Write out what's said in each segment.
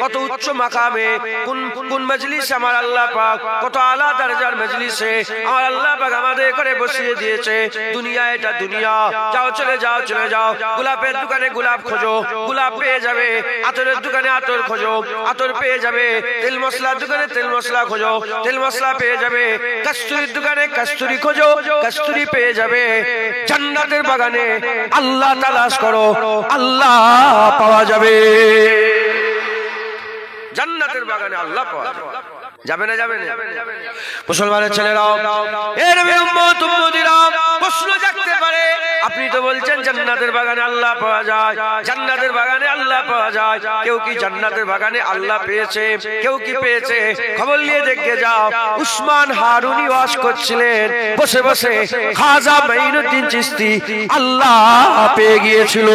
কত উচ্চ মাকামে, কোন মজলিসে আমার আল্লাহ পাক কত আলা দরজার মজলিসে আমার আল্লাহ পাক আমাদের করে বসিয়ে দিয়েছে। দুনিয়া এটা দুনিয়া, যাও চলে যাও চলে যাও। গোলাপের দোকানে গোলাপ খোঁজো, গোলাপ পেয়ে যাবে। আতরের দোকানে আতর খোঁজো, আতর পেয়ে যাবে। তেল মশলার দোকানে তেল মশলা খোঁজো, তেল মশলা পেয়ে যাবে। কস্তুরীর দোকানে কস্তুরী খোঁজো, কস্তুরী পেয়ে যাবে। জান্নাতের বাগানে আল্লাহ তালাশ করো, আল্লাহ পাওয়া যাবে। জান্নাতের বাগানে আল্লাহ পাওয়া যাবে না, যাবে না? মুসলমানের ছেলেরাও, এর উম্মত উম্মতিরা প্রশ্ন জাগতে পারে, আপনি তো বলছেন জান্নাতের বাগানে আল্লাহ পাওয়া যায়, জান্নাতের বাগানে আল্লাহ পাওয়া যায়। কেউ কি জান্নাতের বাগানে আল্লাহ পেয়েছে? কেউ কি পেয়েছে? খবর নিয়ে দেখে যাও। উসমান হারুনি ওয়াজ করছিলেন বসে বসে, খাজা মাইনুদ্দিন চিশতি আল্লাহ পেয়ে গিয়েছিল।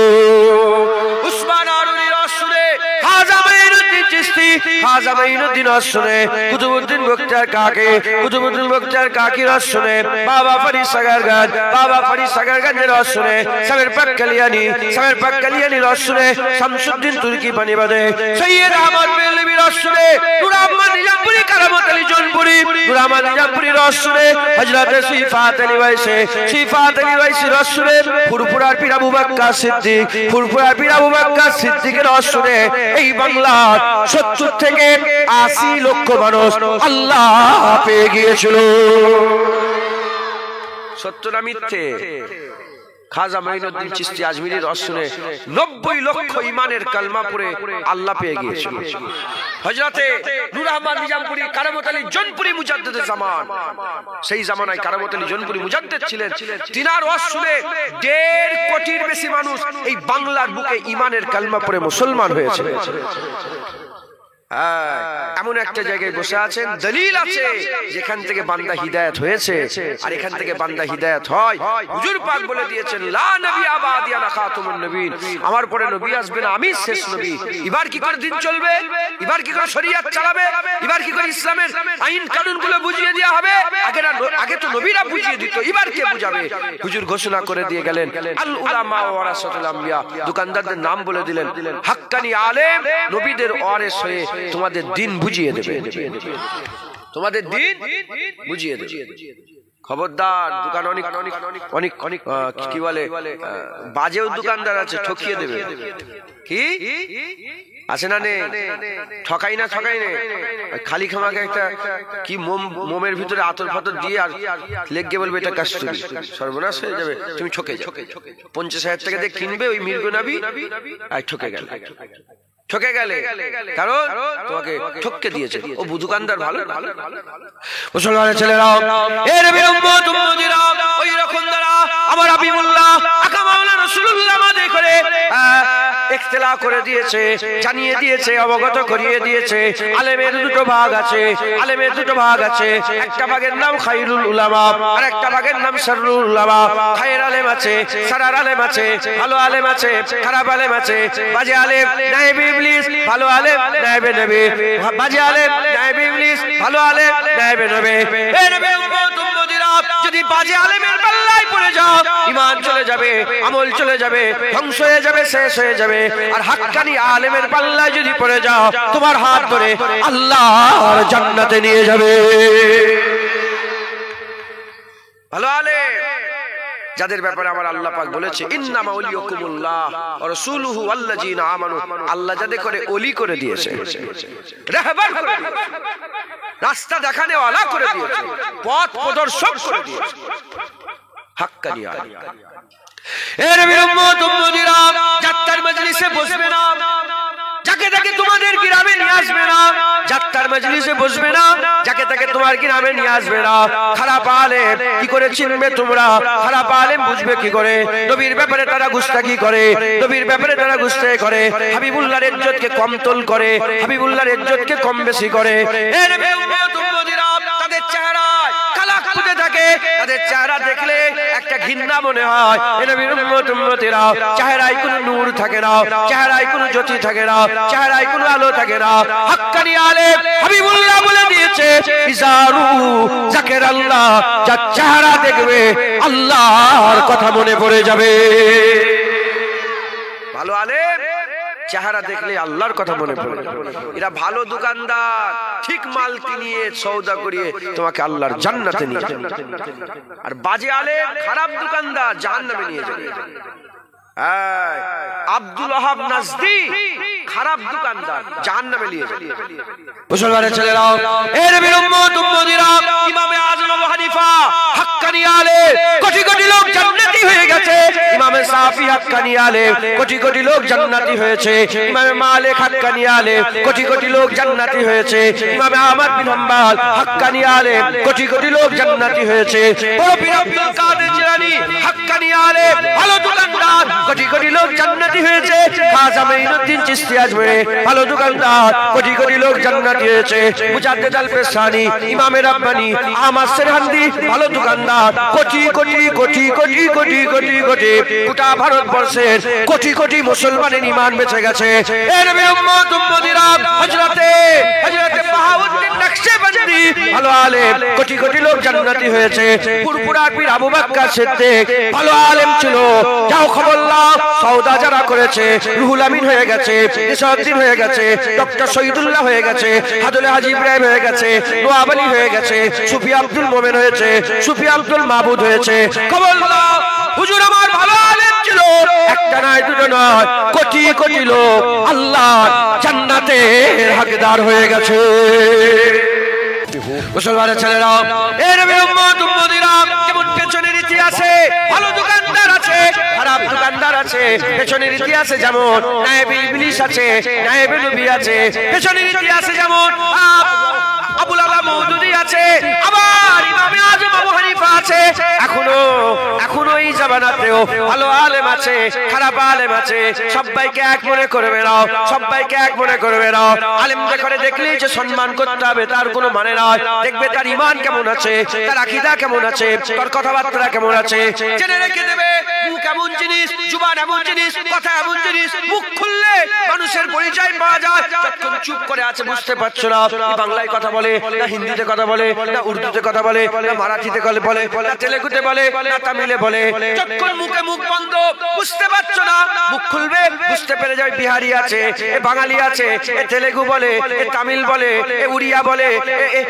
উসমান হারুনি ওয়াজ শুনে খাজা মাইনুদ্দিন চিশতি, খাজা মাইনুদ্দিন ওয়াজ শুনে কুতুবউদ্দিন বখতিয়ার কাকি, কুতুবউদ্দিন বখতিয়ার কাকির ওয়াজ শুনে বাবা ফরিদ সাগরগঞ্জ, বাবা ফরিদ সাগরগঞ্জের ওয়াজ শুনে সাবের পাক কালিয়ানি, সাবের পাক কালিয়ানির ওয়াজ শুনে শামসুদ্দিন তুর্কি পানিবাদে, সৈয়দ আহমদ বেলভির ওয়াজ শুনে নূর আহমদ নিজামপুরি, কারামত আলী জৌনপুরি, নূর আহমদ নিজামপুরির ওয়াজ শুনে হযরত সিফাত আলী ওয়াইসি, সিফাত আলী ওয়াইসির ওয়াজ শুনে ফুরফুরার পীর আবু বকর সিদ্দিক, ফুরফুরার পীর আবু বকর সিদ্দিকের ওয়াজ শুনে এই বাংলার 70 থেকে 80 লক্ষ মানুষ আল্লাহ পেয়ে গিয়েছিল। সত্য না মিথ্যে? খাজা মাইনুদ্দিন চিশতি আজমিরির ওয়াজ শুনে 90 লক্ষ ঈমানের কালমা পড়ে আল্লাহ পেয়ে গিয়েছিল। হযরতে নূর আহমদ নিজামপুরি, কারামত আলী জৌনপুরি মুজাদ্দিদে জামান, সেই জামানায় কারামত আলী জৌনপুরি মুজাদ্দিদ ছিলেন। তিনার ওয়াজ শুনে 1.5 কোটির বেশি মানুষ এই বাংলার বুকে ঈমানের কালমা পড়ে মুসলমান হয়েছে। এমন একটা জায়গায় বসে আছেন, দলিল আছে যেখান থেকে বান্দা হিদায়াত হয়েছে, আর এখান থেকে বান্দা হিদায়াত হয়। হুজুর পাক বলে দিয়েছেন, লা নবী আবাদি আনা খাতুমুন নবীন, আমার পরে নবী আসবে না, আমি শেষ নবী। এবার কি করে দিন চলবে? এবার কি করে শরীয়ত চালাবে? এবার কি করে ইসলামের আইন কানুন গুলো বুঝিয়ে দেওয়া হবে? আগে তো নবীরা বুঝিয়ে দিত, এবার কে বুঝাবে? হুজুর ঘোষণা করে দিয়ে গেলেন, আল উলামা ওয়ারাসাতুল আমবিয়া, দোকানদারদের নাম বলে দিলেন, হাক্কানি আলেম নবীদের ওয়ারিস হয়ে তোমাদের দিন বুঝিয়ে দেবে, তোমাদের দিন বুঝিয়ে দেবে। খবরদার, দোকান অনেক অনেক অনেক কি বলে বাজেও দোকানদার আছে, ঠকিয়ে দেবে। কি আছে না? নেই? ঠকাই না, ঠকাই না, খালি খামাকে একটা কি মোমের ভিতরে আতর ফাতর দিয়ে আর লেগে বলবে এটা কাস্তুরি, সর্বনাশ হয়ে যাবে, তুমি ঠকে যাও। 50,000 টাকা দিয়ে কিনবে ওই মির্গো নবী, আর ঠকে গেল, ঠকে গেলে, কারণ তোমাকে ঠককে দিয়েছে ও দোকানদার। ভালো মুসলমানের ছেলেরাও, এর উম্মত উম্মতিরা, ওই রকম যারা আমার হাবিবুল্লাহ আকা মাওলানা রাসূলুল্লাহ আমাদের করে ইখতিলাফ করে দিয়েছে, জানিয়ে দিয়েছে, অবগত করিয়ে দিয়েছে। আলেমের দুটো ভাগ আছে, আলেমের দুটো ভাগ আছে। একটা ভাগের নাম খায়রুল উলামা, আর একটা ভাগের নাম শাররুল উলামা। খায়ের আলেম আছে, সারার আলেম আছে, ভালো আলেম আছে, খারাপ আলেম আছে। বাজে আলেম নায়েবে ইবলিস, ভালো আলেম নায়েবে নবী। বাজে আলেম নায়েবে ইবলিস, ভালো আলেম নায়েবে নবী। এই নবী উম্মত উম্মতিরা যদি বাজে আলেমের পাল্লায় পড়ে যাও, ঈমান চলে যাবে, আমল চলে যাবে, ধ্বংস হয়ে যাবে, শেষ হয়ে যাবে। আর হাক্কানি আলেমের পাল্লায় যদি পড়ে যাও, তোমার হাত ধরে আল্লাহর জান্নাতে নিয়ে যাবে। ভালো আলেম যাদের ব্যাপারে আমার আল্লাহ পাক বলেছে, ইন্নামা ওলিয়াকুমুল্লাহ ওয়া রাসূলুহু আল্লাযীনা আমানু, আল্লাহ যাদের করে ওলি করে দিয়েছে, রাহবার করে দিয়েছে, রাস্তা দেখানে ওয়ালা করে দিয়েছে, পথ প্রদর্শক করে দিয়েছে। হাক্কানি আলেম। এর উম্মত উম্মতিরা যাত্রার মজলিসে বসবে না, যাকে তাকে তোমাদের গ্রামে নিয়ে আসবে না, যাত্রার মজলিসে বসবে না, যাকে তাকে তোমার গ্রামে নিয়ে আসবে না। খারাপ আলেম কি করে চিনবে তোমরা? খারাপ আলেম বুঝবে কি করে? নবীর ব্যাপারে তারা গুস্তাখি করে, নবীর ব্যাপারে তারা গুস্তাখি করে, হাবিবুল্লাহর ইজ্জতকে কমতল করে, হাবিবুল্লাহর ইজ্জতকে কম বেশি করে। এর উম্মত উম্মতিরা তাদের চেহারা কালা ফুটে থাকে, তাদের চেহারা দেখলে একটা ঘৃণা মনে হয়। এ নবীর উম্মত উম্মতিরা চেহারায় কোনো নূর থাকে না, চেহারায় কোনো জ্যোতি থাকে না, চেহারায় কোনো আলো থাকে না। হাক্কানি আলেম হাবিবুল্লাহ বলে দিয়েছে, ইজারু যাকিরাল্লাহ, যার চেহারা দেখবে আল্লাহর কথা মনে পড়ে যাবে। ভালো আলেম চেহারা দেখলে আল্লাহর কথা মনে পড়ে। এরা ভালো দোকানদার, ঠিক মাল কিনিয়ে সওদা করিয়ে তোমাকে আল্লাহর জান্নাতে নিয়ে যাবে। আর বাজে আলেম খারাপ দোকানদার, জাহান্নামে নিয়ে যাবে। আব্দুল ওয়াহাব নাজদি খারাপ দোকানদার, জাহান্নামে নিয়ে যাবে। মুসলমানের ছেলেরা, এর নবীর উম্মত উম্মতিরা, ইমামে আযম আবু হানিফা হাক্কানি আলেম, কোটি কোটি লোক জান্নাতি হয়ে গেছে। ইমামে শাফি হাক্কানি আলেম, কোটি কোটি লোক জান্নাতি হয়েছে। ইমামে মালিক হাক্কানি আলেম, কোটি কোটি লোক জান্নাতি হয়েছে। ইমামে আহমদ বিন হাম্বল হাক্কানি আলেম, কোটি কোটি লোক জান্নাতি হয়েছে। বড় পীর আব্দুল কাদের জিলানী হাক্কানি আলেম, ভালো দোকানদার, কোটি কোটি লোক জান্নাতি হয়েছে। খাজা মাইনুদ্দিন চিশতি আজমিরি ভালো দোকানদার, কোটি কোটি লোক জান্নাতি হয়েছে। মুজাদ্দিদ আল ফেসানি, ইমামে রাব্বানি, আহমদ সেরহান্দি ভালো দোকানদার, কোটি কোটি কোটি কোটি কোটি কোটি কোটি গোটা ভারতবর্ষের কোটি কোটি মুসলমানের ঈমান বেঁচে গেছে। এর নবীর উম্মত উম্মতিরা, হযরতে বাহাউদ্দিন নকশবন্দি ভালো আলেম, কোটি কোটি লোক জান্নাতি হয়েছে। পুরপুরা পীর আবু বকর সিদ্দিক ভালো আলেম ছিল। যাও খবর নাও, সওদা যারা করেছে, রুহুল আমিন হয়ে গেছে, ইসাউদ্দিন হয়ে গেছে, ডক্টর শহীদুল্লাহ হয়ে গেছে, হাদুল হাজী ইব্রাহিম হয়ে গেছে, নোয়াব আলী হয়ে গেছে, সুফি আব্দুল মোমেন হয়েছে, সুফি আব্দুল মাহবুদ হয়েছে। খবর নাও, হুজুর আমার ভালো আলেম ছিল। একটা নয়, দুটো নয়, কোটি কোটি লোক আল্লাহর জান্নাতের হকদার হয়ে গেছে। মুসলমানের ছেলেরা, এর নবীর উম্মত উম্মতিরা, যেমন পেছনের ইতিহাসে ভালো দোকানদার আছে, খারাপ দোকানদার আছে। পেছনের ইতিহাসে যেমন নায়েবে ইবলিস আছে, নায়েবে নবী আছে। পেছনের ইতিহাসে যেমন আবুল আলা মওদুদি আছে, আবার ইমামে আযম আবু হানিফা আছে। এখনো এই জামানাতেও ভালো আলেম আছে, খারাপ আলেম আছে। সবাইকে এক মনে করবে না, সবাইকে এক মনে করবে না। আলেম দেখে দেখলেই যে সম্মান করতে হবে তার কোনো মানে নয়। দেখবে তার ঈমান কেমন আছে, তার আকীদা কেমন আছে, তার কথাবার্তা কেমন আছে, জেনে রেখে দেবে। মুখ এমন জিনিস, জুবান এমন জিনিস, কথা এমন জিনিস, মুখ খুললে মানুষের পরিচয় পাওয়া যায়। যতক্ষণ চুপ করে আছে বুঝতে পারছো না বাংলায় কথা বলে না হিন্দিতে কথা বলে না উর্দুতে কথা বলে না মারাঠিতে বলে না তেলেগুতে বলে না তামিলে বলে। যতক্ষণ মুখে মুখ বন্ধ বুঝতে পারছো না, মুখ খুলবে বুঝতে পেরে যাবে বিহারি আছে, এ বাঙালি আছে, এ তেলেগু বলে, এ তামিল বলে, এ উড়িয়া বলে,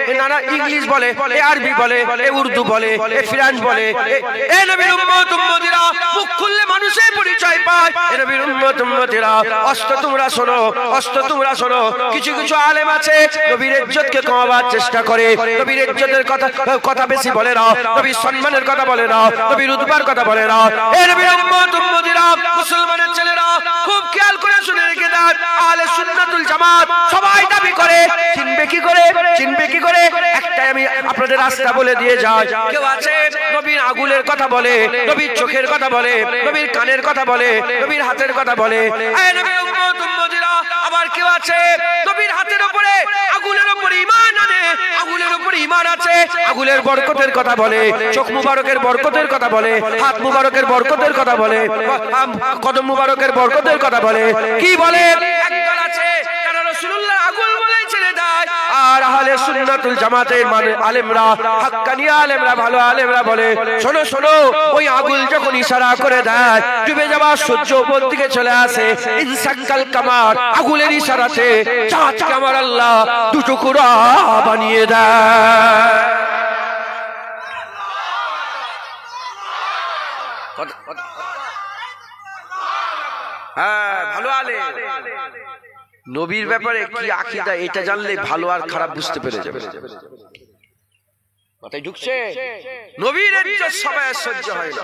এ নানা ইংলিশ বলে, এ আরবি বলে, এ উর্দু বলে, এ ফ্রান্স বলে। এ নবীর উম্মত উম্মতিরা, মুখ খুললে মানুষের পরিচয় পায়। এ নবীর উম্মত উম্মতিরা, অস্ত্র তোমরা শোনো, অস্ত্র তোমরা শোনো। কিছু কিছু আলেম আছে নবীর ইজ্জতকে কমাবার চেষ্টা করে, নবীর ইজ্জতের কথা বেশি বলে না, নবীর সম্মানের কথা বলে না, নবীর উদ্বার কথা বলে না। এ নবীর উম্মত উম্মতিরা, মুসলমানের ছেলেরা খুব খেয়াল করে শুনে রেখে দেন। আহলে সুন্নাতুল জামাত সবাই দাবি করে, চিনবে কি করে, চিনবে কি করে? একটাই আমি আপনাদের রাস্তা বলে দিয়ে যাই। কেউ আছে নবীর আগুলের কথা বলে, নবীর চোখের কথা বলে, নবীর কানের কথা বলে, নবীর হাতের কথা বলে। এ নবীর উম্মত উম্মতিরা, আবার কেউ আছে নবীর হাতের উপরে আগুলের উপরে ঈমান আনে, আগুলের উপরে ঈমান আছে, আগুলের বরকতের কথা বলে, চোখ মুবারকের বরকতের কথা বলে, হাত মুবারকের বরকতের কথা বলে, কদম মুবারকের বরকতের কথা বলে। কি বলে? একদল আছে যারা রাসূলুল্লাহ আগুল বলেই ছেড়ে দেয়। আর আহলে সুন্নাতুল জামাতের মানে আলেমরা, হাক্কানি আলেমরা, ভালো আলেমরা বলে, শোনো শোনো, ওই আগুল যখন ইশারা করে দেয় ডুবে যাওয়া সূর্য উপর দিকে চলে আসে, ইনসাক্কাল কামার, আগুলের ইশারাতে চাঁদকে আমার আল্লাহ দুটুকরা বানিয়ে দেয়। হ্যাঁ, ভালো আলেম নবীর ব্যাপারে কি আকীদা এটা জানলে ভালো আর খারাপ বুঝতে পেরে যাবে। মাথায় ঢুকছে? নবীর ইজ্জত সবাই সহ্য হয় না।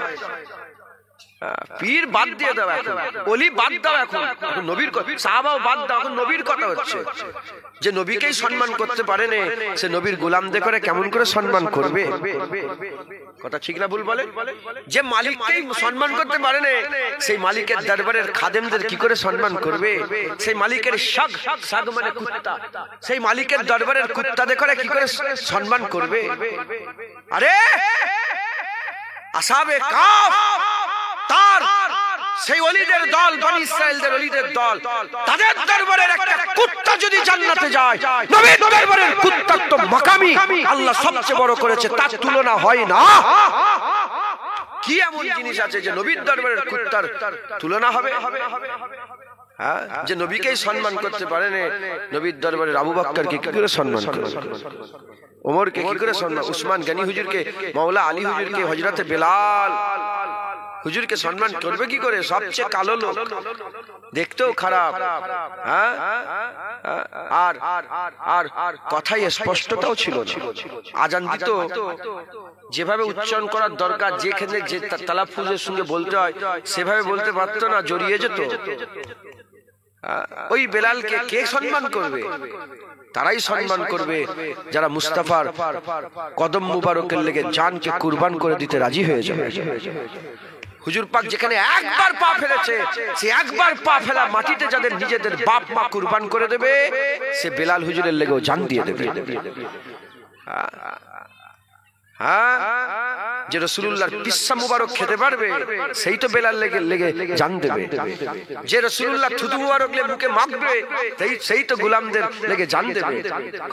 পীর বাদ দিয়ে দাও, এখন ওলি বাদ দাও, এখন নবীর কথা, সাহাবাও বাদ দাও, এখন নবীর কথা হচ্ছে। যে নবীকেই সম্মান করতে পারে না, সে নবীর গোলামদের করে কেমন করে সম্মান করবে? কথা ঠিক না ভুল বলে? যে মালিককেই সম্মান করতে পারে না, সেই মালিকের দরবারের খাদেমদের কি করে সম্মান করবে? সেই মালিকের শাগ, শাগ মানে কুত্তা, সেই মালিকের দরবারের কুত্তাদের করে কি করে সম্মান করবে? আরে আসহাবে কাফ, তার সেই ওলিদের দল, বনি ইসরাইলদের ওলিদের দল, তাদের দরবারের একটা কুত্তা যদি জান্নাতে যায়, নবীর দরবারের কুত্তার তো মাকামি আল্লাহ সবচেয়ে বড় করেছে, তার তুলনা হয় না। কি এমন জিনিস আছে যে নবীর দরবারের কুত্তার তুলনা হবে? হ্যাঁ, যে নবীকেই সম্মান করতে পারেন, নবীর দরবারে আবু বকরকে কি করে সম্মান করবে, ওমরকে কি করে সম্মান, উসমান গনি হুজুরকে, মাওলা আলী হুজুরকে, হযরতে বেলাল হুজুরকে সম্মান করবে কি করে? সবচেয়ে কালো লোক, দেখতেও খারাপ, হ্যাঁ, আর আর আর কথাই স্পষ্টতাও ছিল না। আজান দিত যেভাবে উচ্চারণ করার দরকার, যেখানে যে তালাফুজের সঙ্গে বলতে হয় সেভাবে বলতে পারতো না, জড়িয়ে যেত। ওই বেলালকে কে সম্মান করবে? তারাই সম্মান করবে যারা মুস্তাফার কদম মুবারকের লেগে জানকে কুরবান করে দিতে রাজি হয়ে যাবে। হুজুর পাক যেখানে একবার পা ফেলেছে, সে একবার পা ফেলা মাটিতে যাদের নিজেদের বাপ মা কুরবান করে দেবে, সে বেলাল হুজুরের লেগেও জান দিয়ে দেবে। হ্যাঁ, যে রাসূলুল্লাহর পিসা মুবারক খেতে পারবে সেই তো বেলাল লেগে জান দেবে। যে রাসূলুল্লাহ থুতু মুবারক মুখে মাখবে সেই তো গোলামদের লেগে জান দেবে।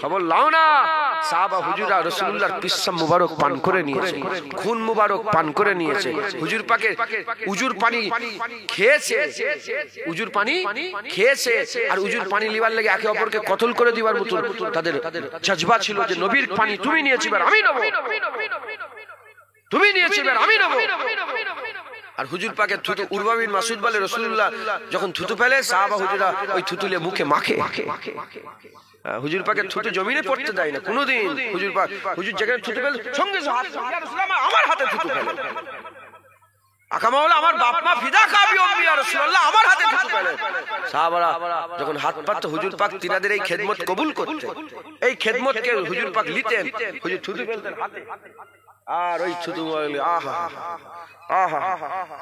খবর লাও না, সাহাবা হুজুরা রাসূলুল্লাহর পিসা মুবারক পান করে নিয়েছে, খুন মুবারক পান করে নিয়েছে, হুজুর পাকের উজুর পানি খেয়েছে, উজুর পানি খেয়েছে, আর উজুর পানি লিবার লেগে একে অপরকে কতল করে দিবার মতো তাদের জজবা ছিল যে নবীর পানি তুমি নিয়েছি এবার আমি নেব, তুমি নিয়েছি এবার আমি নেব। আর হুজুর পাকের থুতু, উরওয়া বিন মাসউদ বলে রাসূলুল্লাহ যখন থুতু ফেলে সাহাবা হুজুরা ওই থুতুলে মুখে মাখে। হুজুর পাকের থুতু জমিনে পড়তে দেয় না কোনোদিন। হুজুর পাক হুজুর যেখানে থুতু ফেলে সঙ্গে ইয়া রাসূলুল্লাহ আমার হাতে থুতু ফেলে, আকামাওলা আমার বাপ মা ফিদা খাবি ওম্মি ইয়া রাসূলুল্লাহ আমার হাতে থুতু ফেলে। সাহাবারা যখন হাত পাতত হুজুর পাক তিনাদের এই খেদমত কবুল করতেন, এই খেদমতকে হুজুর পাক নিতেন, হুজুর থুতু ফেলতেন হাতে, আর ওই থুতু আহা আহা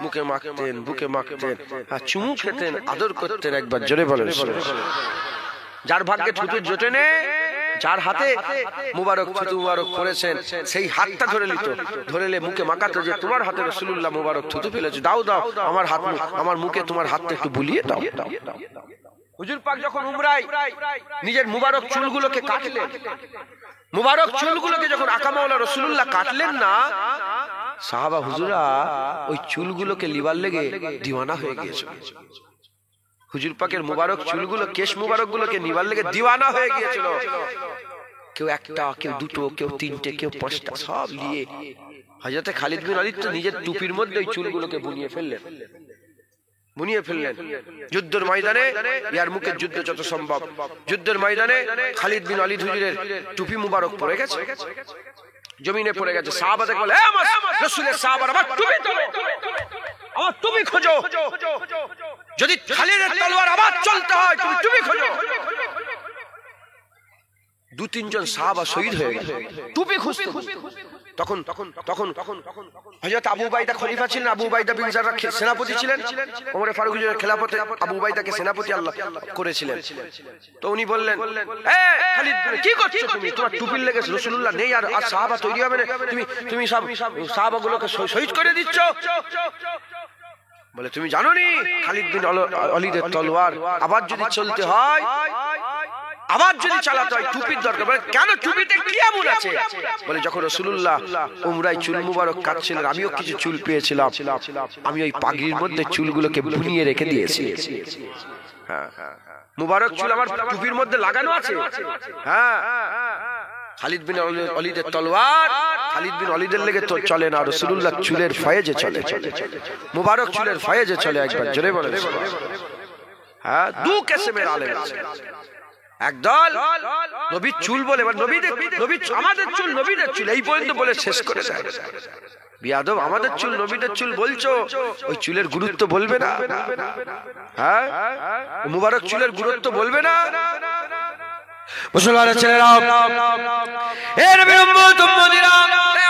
মুখে মাখতেন, বুকে মাখতেন, আর চুমু খেতেন, আদর করতেন। একবার জোরে বলেন। যার ভাগ্যে থুতু জোটে নে, যার হাতে মুবারক থুতু মুবারক পড়েছেন, সেই হাতটা ধরে নিত, ধরেলে মুখে মাখাতো যে তোমার হাতে রাসূলুল্লাহ মুবারক থুতু ফেলেছে, দাও দাও আমার হাত, আমার মুখে তোমার হাতটা একটু বুলিয়ে দাও। হুজুর পাক যখন উমরায় নিজের মুবারক চুলগুলোকে কাটলেন, মুবারক চুলগুলোকে যখন আকামাওলা রাসূলুল্লাহ কাটলেন না, সাহাবা হুজুরা ওই চুলগুলোকে লিবার লেগে দিওয়ানা হয়ে গিয়েছিল। হুজুর পাকের মুবারক চুলগুলো, কেশ মুবারক গুলোকে নিবার লেগে দিওয়ানা হয়ে গিয়েছিল। কেউ একটা, কেউ দুটো, কেউ তিনটে, কেউ পাঁচটা, সব নিয়ে হযরতে খালিদ বিন ওয়ালিদ তো নিজের টুপির মধ্যে ওই চুলগুলোকে বুনিয়ে ফেললেন। যুদ্ধের ময়দানে, ইয়ার মুখের যুদ্ধ যত সম্ভব, যুদ্ধের ময়দানে খালিদ বিন ওয়ালিদ হুজুরের টুপি মুবারক পড়ে গেছে, জমিনে পড়ে গেছে। সাহাবাদের বলে, আমার রাসূলের সাহাবারা আমার টুপি তোলো, আমার টুপি খোঁজো, যদি খালিদের তলোয়ার আবার চলতে হয় তুমি টুপি খোঁজো। দু তিনজন সাহাবা শহীদ হয়ে গেছে টুপি খুঁজতে। তখন হযরত আবু উবাইদা খলিফা ছিলেন, আবু উবাইদা বিন জাররাহ সেনাপতি ছিলেন, ওমর ফারুক হুজুরের খেলাফতে আবু উবাইদাকে সেনাপতি আল্লাহ করেছিলেন। তো উনি বললেন, এ খালিদ কি করছো তুমি, তোমার টুপির লেগে রাসূলুল্লাহ নেই, আর সাহাবা তৈরি হবে না, তুমি সব সাহাবাগুলোকে শহীদ করে দিচ্ছ। বলে, তুমি জানো নি খালিদ বিন ওয়ালিদের তলোয়ার আবার যদি চলতে হয়, আবার যদি চালাতে হয় টুপির দরকার। বলে, কেন, টুপিতে কি এমন আছে? বলে, যখন রাসূলুল্লাহ উমরায় চুল মুবারক কাটছিলেন, আমিও কিছু চুল পেয়েছিলাম, আমি ওই পাগড়ির মধ্যে চুলগুলোকে বুনিয়ে রেখে দিয়েছি। হ্যাঁ, মুবারক চুল আমার টুপির মধ্যে লাগানো আছে। হ্যাঁ, খালিদ বিন ওয়ালিদের তলোয়ার খালিদ বিন ওয়ালিদের লেগে তো চলে না, রাসূলুল্লাহ চুলের ফয়েজে চলে, মুবারক চুলের ফয়েজে চলে। একবার জোরে বলেন। হ্যাঁ, দু কিসমের আলেম আছে। একদল নবীর চুল বলে, আমাদের চুল নবীদের চুল এই পর্যন্ত বলে শেষ করে দেয়। বিয়াদব, আমাদের চুল নবীদের চুল বলছো, ওই চুলের গুরুত্ব বলবে না? হ্যাঁ, মুবারক চুলের গুরুত্ব বলবে না? মুসলমানের ছেলেরা, এ নবীর উম্মত উম্মতিরা,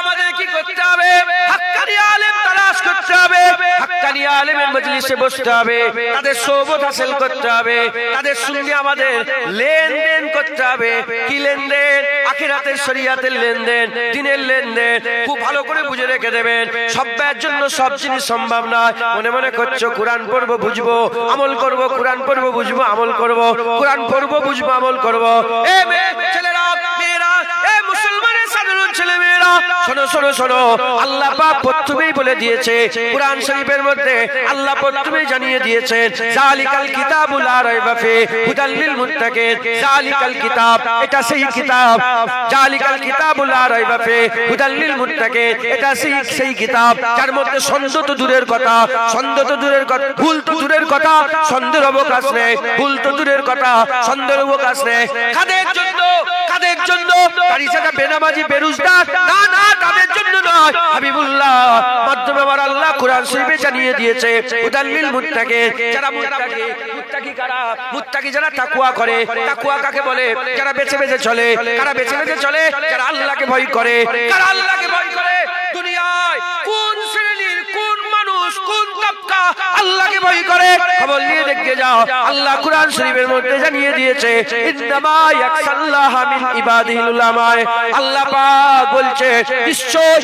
আমাদের কি করতে হবে? হাক্কানি আলেম তালাশ করতে হবে, হাক্কানি আলেমের মজলিসে বসতে হবে, তাদের সোহবত হাসিল করতে হবে, তাদের সঙ্গে আমাদের লেনদেন করতে হবে। কি লেনদেন? আখিরাতের শরিয়াতের লেনদেন, দ্বীনের লেনদেন। খুব ভালো করে বুঝে রেখে দেবেন, সবার জন্য সব জিনিস সম্ভব নয়। মনে মনে করছো কোরআন পড়বো বুঝবো আমল করবো, কোরআন পড়বো বুঝবো আমল করবো, কোরআন পড়বো বুঝবো আমল করবো। এ ছেলেরা, মেয়েরা, এ মুসলমানের সাধারণ ছেলে মেয়েরা, শোনো শোনো শোনো, আল্লাহ পাক প্রথমেই বলে দিয়েছে কুরআন শরীফের মধ্যে, আল্লাহ প্রথমেই জানিয়ে দিয়েছেন যালিকাল কিতাবু লা রাইবা ফি হুদাল লিল মুত্তাকিন। যালিকাল কিতাব, এটা সেই কিতাব, যালিকাল কিতাবু লা রাইবা ফি হুদাল লিল মুত্তাকিন, এটা সেই কিতাব যার মধ্যে সন্দেহ তো দূরের কথা, সন্দেহ তো দূরের কথা, ভুল তো দূরের কথা, সন্দেহের অবকাশ নেই, ভুল তো দূরের কথা, সন্দেহের অবকাশ নেই। কাদের জন্য? কাদের জন্য? তারি সাথে বেনামাজি বেরুজদার না না, তাদের জন্য নয়। হাবিবুল্লাহ মাধ্যমে আমার আল্লাহ কুরআন শরীফে জানিয়ে দিয়েছে হুদাল লিল মুত্তাকিন। যারা মুত্তাকি, মুত্তাকি কারা? মুত্তাকি যারা তাকওয়া করে। তাকওয়া কাকে বলে? যারা বেঁচে বেঁচে চলে। কারা বেঁচে বেঁচে চলে? যারা আল্লাহকে ভয় করে। কারা আল্লাহকে ভয় করে? দুনিয়ায় কোন শ্রেণীর, কোন মানুষ, কোন তবকা আল্লাহকে ভয় করে? খবর নিয়ে দেখে যাও, আল্লাহ কুরআন শরীফের মধ্যে জানিয়ে দিয়েছে ইন্নামা ইয়াকসাল্লাহা মিন ইবাদিহিল উলামা। আল্লাহ পাক বলছে নিশ্চয়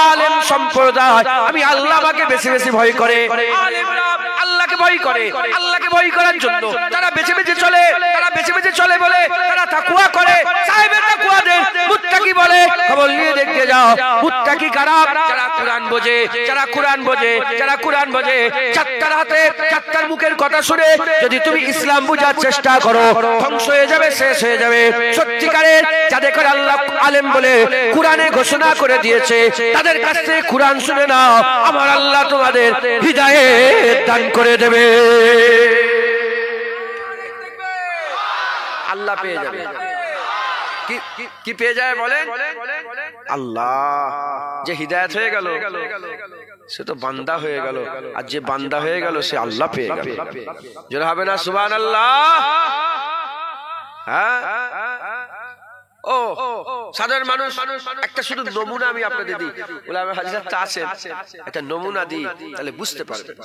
আলেম সম্প্রদায় আমি আল্লাহ পাকে বেশি বেশি ভয় করে। আলেমরা আল্লাহকে ভয় করে। আল্লাহকে ভয় করার জন্য তারা বেঁচে বেঁচে চলে, তারা বেঁচে বেঁচে চলে বলে তারা তাকওয়া করে। সাহেবের তাকওয়াদের মুত্তাকি বলে। খবর নিয়ে দেখতে যাও, মুত্তাকি কারা? যারা কুরআন বোঝে, যারা কুরআন বোঝে, যারা কুরআন বোঝে। চারটার হাতে চারটার মুখের কথা শুনে যদি তুমি ইসলাম বোঝার চেষ্টা করো, ধ্বংস হয়ে যাবে, শেষ হয়ে যাবে। সত্যিকারের যাদের করে আল্লাহ আলেম বলে কুরআনে ঘোষণা করে দিয়েছে, তাদের কাছ থেকে কুরআন শুনে নাও, আমার আল্লাহ তোমাদের হিদায়াত দান করে দেবে। আল্লাহ পেয়ে যাবে। কি পেয়ে যায় বলেন? আল্লাহ। যে হিদায়াত হয়ে গেল সে তো বান্দা হয়ে গেল, আর যে বান্দা হয়ে গেল সে আল্লাহ পেয়ে গেল। জোরে হবে না সুবহানাল্লাহ? হ্যাঁ। ও সাধারণ মানুষ, একটা শুধু নমুনা আমি আপনাদের দিই, উলামা হাজরাত আছেন, একটা নমুনা দিই, তাহলে বুঝতে পারবেন।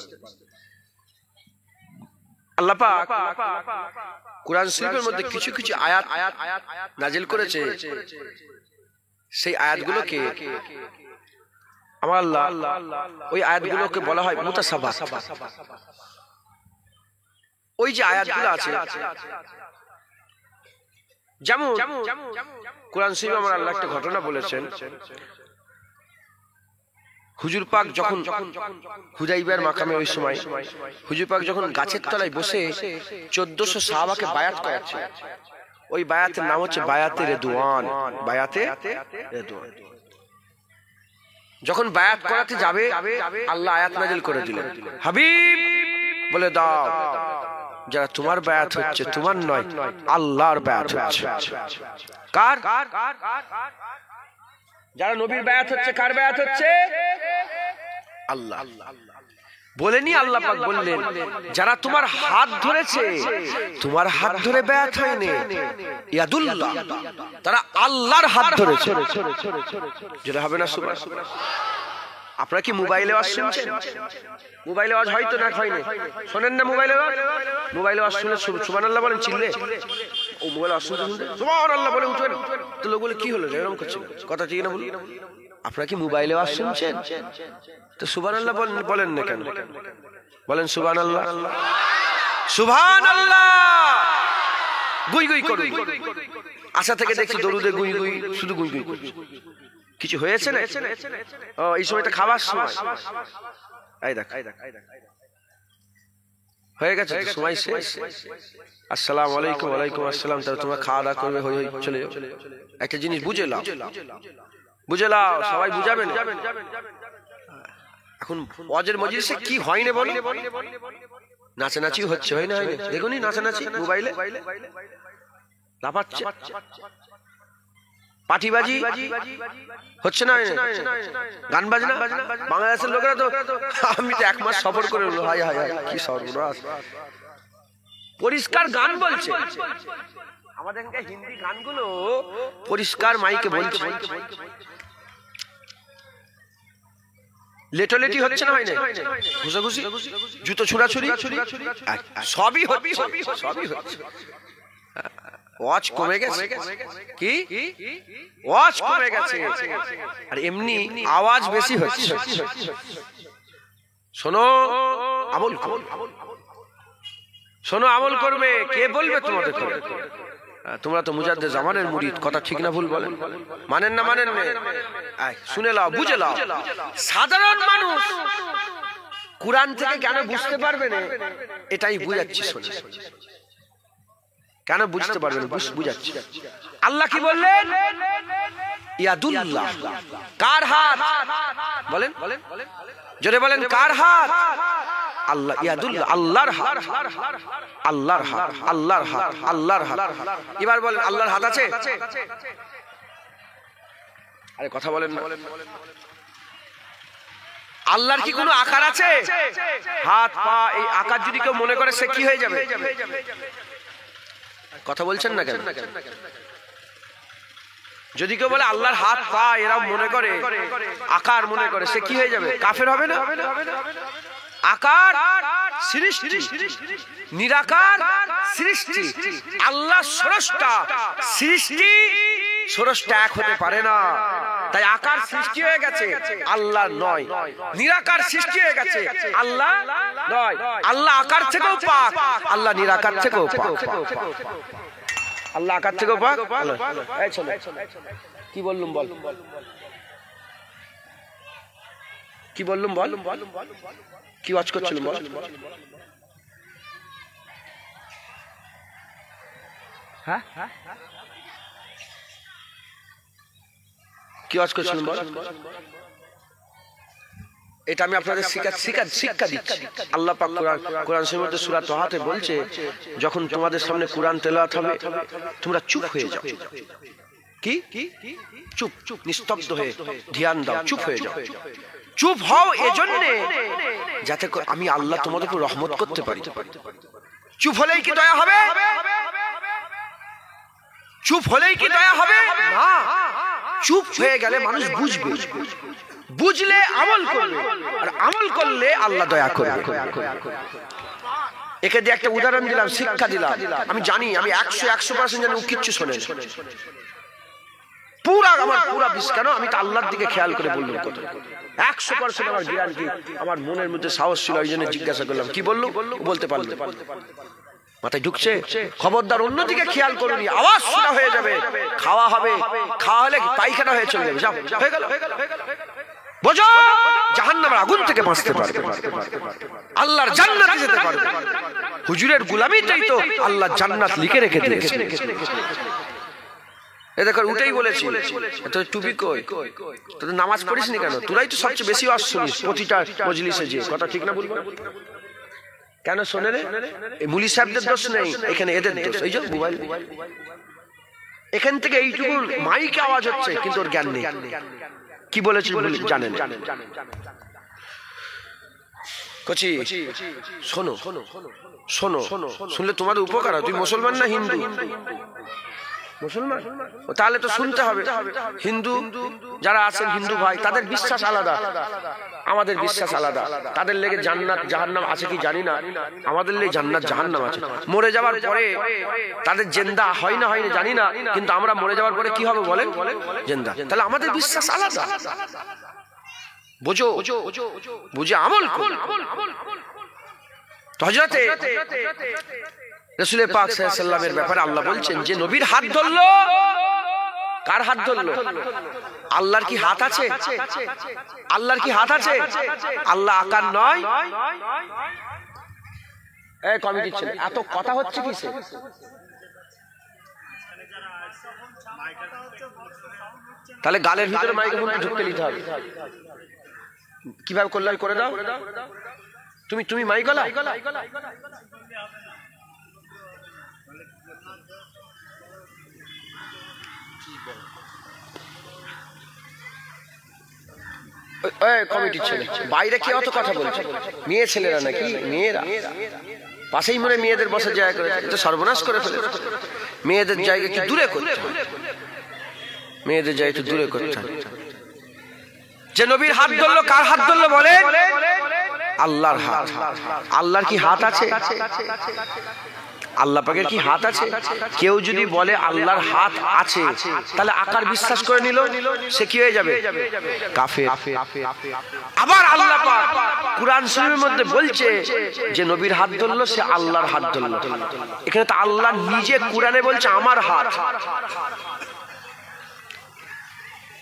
আল্লাহ পাক কুরআন শরীফের মধ্যে কিছু কিছু আয়াত নাজিল করেছে। সেই আয়াতগুলোকে আমার আল্লাহ, ওই আয়াতগুলোকে বলা হয় মুতাসাবাত। ওই যে আয়াতগুলো আছে, যেমন কুরআন শরীফে আমার আল্লাহ একটা ঘটনা বলেছেন। হুজুর পাক যখন হুদাইবিয়ার মাকামে, ওই সময় হুজুর পাক যখন গাছের তলায় বসে 1400 সাহাবাকে বায়াত করাচ্ছে, ওই বায়াতের নাম হচ্ছে বায়াতে রিদওয়ান। বায়াতে রিদওয়ান। যখন বায়াত করাতে যাবে, আল্লাহ আয়াত নাজিল করে দিলেন, হাবিব বলে দাও যারা তোমার বায়াত হচ্ছে তোমার নয়, আল্লাহর বায়াত হচ্ছে। কার? যারা নবীর বায়াত হচ্ছে, কার বায়াত হচ্ছে? আল্লাহ। বলেনি আল্লাহ পাক বললেন যারা তোমার হাত ধরেছে, তোমার হাত ধরে বায়াত হয়নি, ইয়াদুল্লাহ, তারা আল্লাহর হাত ধরেছে। যেটা হবে না সুবহানাল্লাহ। আপনারা কি মোবাইলে আওয়াজ শুনছেন? মোবাইলে আওয়াজ হয়তো না, হয়নি, শোনেন না মোবাইলে আওয়াজ? মোবাইলে আওয়াজ শুনে সুবহানাল্লাহ বলেন, চিল্লে। ও মোবাইলে আওয়াজ শুনতে শুনতে সুবহানাল্লাহ বলে উঠবেন, তো লোক বলে কি হলো, এরকম করছে, কথা ঠিক না বলি? আপনারা কি মোবাইলে আওয়াজ শুনছেন? তো সুবহানাল্লাহ বলেন না কেন? বলেন সুবহানাল্লাহ। সুবহানাল্লাহ। গুই গুই করুন। আশা থেকে দেখছি দরুদে গুই গুই, শুধু গুই গুই করছে। কিছু হয়েছে না? ও এই সময়টা খাবার সময়। এই দেখ হয়ে গেছে সময় শেষ। আসসালামু আলাইকুম। ওয়ালাইকুম আসসালাম। তাহলে তোমরা খাওয়া দাওয়া করবে, হই হই চলে যাও। একটা জিনিস বুঝে লাও, বুঝে লাও, সবাই বুঝাবেন। এখন ওয়াজের মজলিসে কি হয় না বলো? নাচানাচি হচ্ছে, হয় না? হয়নি? দেখুনি নাচানাচি মোবাইলে লাফাচ্ছে, পাটিবাজি হচ্ছে না? গান বাজনা। বাংলাদেশের লোকেরা তো, আমি তো 1 মাস সফর করে এলো, হায় হায় হায় কি সর্বনাশ। পরিষ্কার গান বলছে, আমাদের হিন্দি গানগুলো পরিষ্কার মাইকে বলছে। লেটোলেটি হচ্ছে না? হয় না? ঘুষাঘুষি, জুতো ছুড়াছুড়ি, সবই হচ্ছে, সবই হচ্ছে। ওয়াজ কমে গেছে। কি ওয়াজ কমে গেছে, আর এমনি আওয়াজ বেশি হচ্ছে। শোনো আমল, শোনো আমল করবে। কে বলবে তোমাদের করে? তোমরা তো মুজাদ্দেদ জামানের মুরিদ, কথা ঠিক না ভুল বলেন? মানেন না মানেন না? শুনে লাও, বুঝে লাও। সাধারণ মানুষ কুরআন থেকে কেন বুঝতে পারবে না, এটাই বুঝাচ্ছি। শুনে কেন বুঝতে পারবে না বুঝাচ্ছি। আল্লাহ কি বললেন? ইয়াদুল্লাহ, কার হাত? বলেন জোরে বলেন, কার হাত? আল্লাহ। ইয়াদুল্লাহ, আল্লাহর হাত, আল্লাহর হাত, আল্লাহর হাত, আল্লাহর হাত। এবার বলেন আল্লাহর হাত আছে? আরে কথা বলেন না। আল্লাহর কি কোনো আকার আছে? হাত পা এই আকার যদি কেউ মনে করে সে কি হয়ে যাবে? কথা বলছেন না কেন? যদি কেউ বলে আল্লাহর হাত পা এরা মনে করে, আকার মনে করে, সে কি হয়ে যাবে? কাফের হবে না? আকার সৃষ্টি, নিরাকার সৃষ্টি। আল্লাহ স্রষ্টা, সৃষ্টি স্রষ্টা এক হতে পারে না। তাই আকার সৃষ্টি হয়ে গেছে, আল্লাহ নয়। নিরাকার সৃষ্টি হয়ে গেছে, আল্লাহ নয়। আল্লাহ আকার থেকেও পাক, আল্লাহ নিরাকার থেকেও পাক। আল্লাহ আকার থেকেও পাক। কি বললুম বল, কি বললুম বল, কি ওয়াজ করছিলাম বল? হ্যাঁ কি ওয়াজ করছিলাম বল? এটা আমি আপনাদের শিক্ষা দিচ্ছি। আল্লাহ পাক কোরআন শরীফের মধ্যে সূরা তাহাতে বলছে, যখন তোমাদের সামনে কোরআন তেলাওয়াত হবে তোমরা চুপ হয়ে যাও। কি চুপ, নিস্তব্ধ হয়ে ধ্যান দাও, চুপ হয়ে যাও। চুপ হও এজন্য যাতে আমি আল্লাহ তোমাদের উপর রহমত করতে পারি। চুপ হলেই কি দয়া হবে? চুপ হলেই কি দয়া হবে? না। চুপ হয়ে গেলে মানুষ বুঝবে, বুঝলে আমল করবে, আর আমল করলে আল্লাহ দয়া করবে। একে দিয়ে একটা উদাহরণ দিলাম, শিক্ষা দিলাম। আমি জানি, আমি 100% জানি ও কিচ্ছু শোনেন। পুরা কেন আমি তো আল্লাহর দিকে খেয়াল করে বললাম কথা। 100% আমার জ্ঞান কি, আমার মনের মধ্যে সাহস ছিল, ওই জন্য জিজ্ঞাসা করলাম। কি বললো বলতে পারলো? মাথায় ঢুকছে? খবরদার অন্যদিকে খেয়াল করুনি, আওয়াজ শোনা হয়ে যাবে। খাওয়া হবে, খাওয়া হলে পায়খানা হয়ে চলে যাবে, যাও হয়ে গেল। বোঝো, জাহান্নামের আগুন থেকে বাঁচতে পারবে, আল্লাহর জান্নাতে যেতে পারবে। হুজুরের গোলামিটাই তো আল্লাহ জান্নাত লিখে রেখে দিয়েছে। এ দেখো উঠেই বলেছি, তোর টুপি কই? তোর নামাজ পড়িস নি কেন? তোরাই তো সবচেয়ে বেশি ওয়াজ শুনিস প্রতিটা মজলিসে, যে কথা ঠিক না বলবো? কেন শোনে রে? এই মুলি সাহেবদের দোষ নেই, এখানে এদের দোষ। এই যে মোবাইল, এখান থেকে এইটুকু মাইকে আওয়াজ হচ্ছে, কিন্তু ওর জ্ঞান নেই। কি বলেছি জানেন? কচি শোনো, শোনো, শুনলে তোমাদের উপকার হয়। তুই মুসলমান না হিন্দু? মুসলমান, তাহলে তো শুনতে হবে। হিন্দু যারা আছেন, হিন্দু ভাই, তাদের বিশ্বাস আলাদা, আমাদের বিশ্বাস আলাদা। তাদের লেগে জান্নাত জাহান্নাম আছে কি জানি না, আমাদের লেগে জান্নাত জাহান্নাম আছে। মরে যাওয়ার পরে তাদের জিন্দা হয় না জানি না, কিন্তু আমরা মরে যাওয়ার পরে কি হবে বলেন? জিন্দা। তাহলে আমাদের বিশ্বাস আলাদা। বোঝো, বুঝে আমল করো। তো হযরতে রাসূল পাক সাল্লাল্লাহু আলাইহি ওয়াসাল্লামের ব্যাপারে আল্লাহ বলছেন যে নবীর হাত ধরলো। কার হাত ধরলো? আল্লাহর কি হাত আছে? আল্লাহর কি হাত আছে? আল্লাহ আকার নয়। এই কমিটির ছেলে, এত কথা হচ্ছে কিসে? তাহলে গালের ভিতরে মাইক্রোফোন ঢুকতে নিতে হবে। কিভাবে করলে করে দাও। তুমি মাইক গলা। কমিটির ছেলে বাইরে কি অত কথা বলছে? মেয়ে ছেলেরা নাকি? মেয়েরা পাশেই মনে মেয়েদের বসে জায়গা করে, এটা সর্বনাশ করে ফেলে। মেয়েদের জায়গা কি দূরে করতে হয়, মেয়েদের জায়গা একটু দূরে করতে হয়। যে নবীর হাত ধরলো, কার হাত ধরলো বলে? আল্লাহর হাত। আল্লাহর কি হাত আছে? আল্লাহ পাকের কি হাত আছে? কেউ যদি বলে আল্লাহর হাত আছে, তাহলে আকার বিশ্বাস করে নিল, সে কি হয়ে যাবে? কাফের। আবার আল্লাহ পাক কুরআন শরীফের মধ্যে বলছে যে নবীর হাত ধরলো সে আল্লাহর হাত ধরলো। এখানে তো আল্লাহ নিজে কুরআনে বলছে আমার হাত।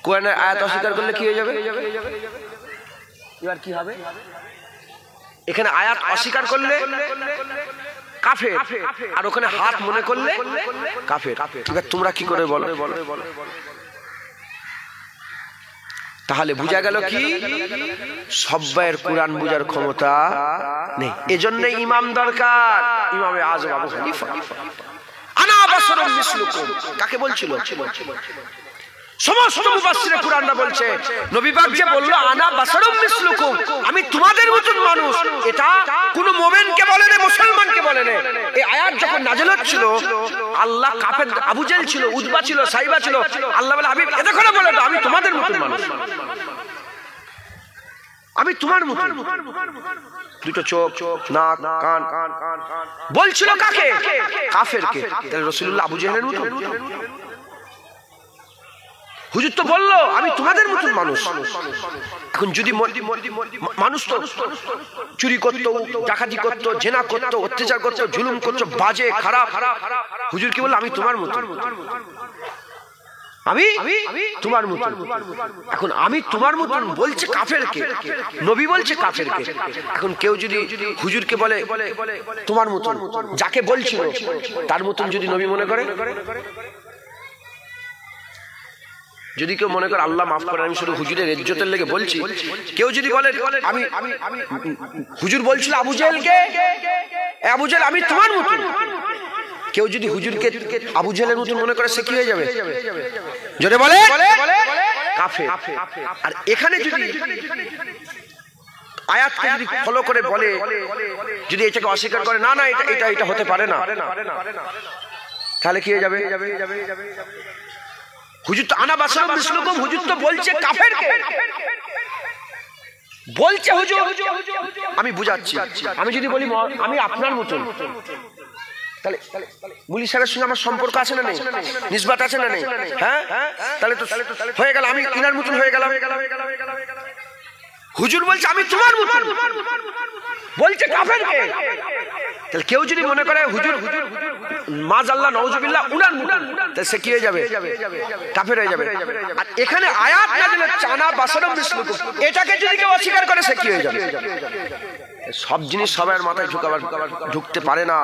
কোরআনের আয়াত অস্বীকার করলে কি হয়ে যাবে? এবার কি হবে? এখানে আয়াত অস্বীকার করলে কাফের, আর ওখানে হাত মনে করলে কাফের। এবার তোমরা কি করে বলো? তাহলে বোঝা গেল কি সব্বাইয়ের কোরআন বোঝার ক্ষমতা নেই। এজন্য ইমাম দরকার। ইমামে আযম আবু হানিফা আনা বাশারুম মিসলুকুম কাকে বলছিল? সমস্ত মুফাসসিরে কুরআনরা বলছে নবী পাক যে বলল আনা বাশারুম মিসলুকুম, আমি তোমাদের মতন মানুষ, এটা কোন মুমিনকে বলে না, মুসলমানকে বলে না। এই আয়াত যখন নাযিল হচ্ছিল আল্লাহ কাফের আবু জেহেল ছিল, উতবা ছিল, সাইবা ছিল, আল্লাহ বলে হাবিব এটা করে বলে আমি তোমাদের মতন মানুষ, আমি তোমার মতন। দুটো চোখ, নাক, কান বলছিল কাকে? কাফেরকে। তাহলে রাসূলুল্লাহ আবু জেহেলের মতন? হুজুর তো বললো আমি তোমাদের মতন মানুষ। এখন যদি মানুষ তো চুরি করতো, ডাকাতি করতো, জেনা করতো, অত্যাচার করতো, জুলুম করতো, বাজে খারাপ, হুজুর কি বললো আমি তোমার মতন, আমি তোমার মতন। এখন আমি তোমার মতন বলছে কাফেরকে, নবী বলছে কাফেরকে। এখন কেউ যদি হুজুরকে বলে তোমার মতন, যাকে বলছিল তার মতন যদি নবী মনে করে, যদি কেউ মনে করে আল্লাহ মাফ করে আমি শুধু হুজুরের ইজ্জতের লেগে বলছি, কেউ যদি বলে আমি হুজুর বলছিল আবু জেহেলকে, আবু জেহেল আমি তোমার মতন, কেউ যদি হুজুরকে আবু জেহেলের মতন মনে করে সে কি হয়ে যাবে? জোরে বলে কাফের। আর এখানে যদি আয়াতকে যদি ফলো করে বলে, যদি এটাকে অস্বীকার করে না না এটা হতে পারে না, তাহলে কি হয়ে যাবে? হুজুর তো আনা বাশারুম মিসলুকুম, হুজুর তো বলছে কাফেরকে, বলছে হুজুর আমি বুঝাচ্ছি। আমি যদি বলি আমি আপনার মতন, তাহলে মুলি সাহেবের সঙ্গে আমার সম্পর্ক আছে না নেই? নিসবত আছে না নেই? হ্যাঁ, তাহলে তো হয়ে গেল আমি ইনার মতন হয়ে গেলাম। হুজুর বলছে আমি তোমার মতন, বলছে কাফেরকে। তাহলে কেউ যদি মনে করে হুজুর মাযাল্লাহ নাউযুবিল্লাহ উনার মতন, তাহলে সে কি হয়ে যাবে? কাফের হয়ে যাবে। আর এখানে আয়াত নাযিল হচ্ছে আনা বাশারুম মিসলুকুম, এটাকে যদি কেউ অস্বীকার করে সে কি হয়ে যাবে? সব জিনিস সবার মাথায় ঢুকতে পারে না।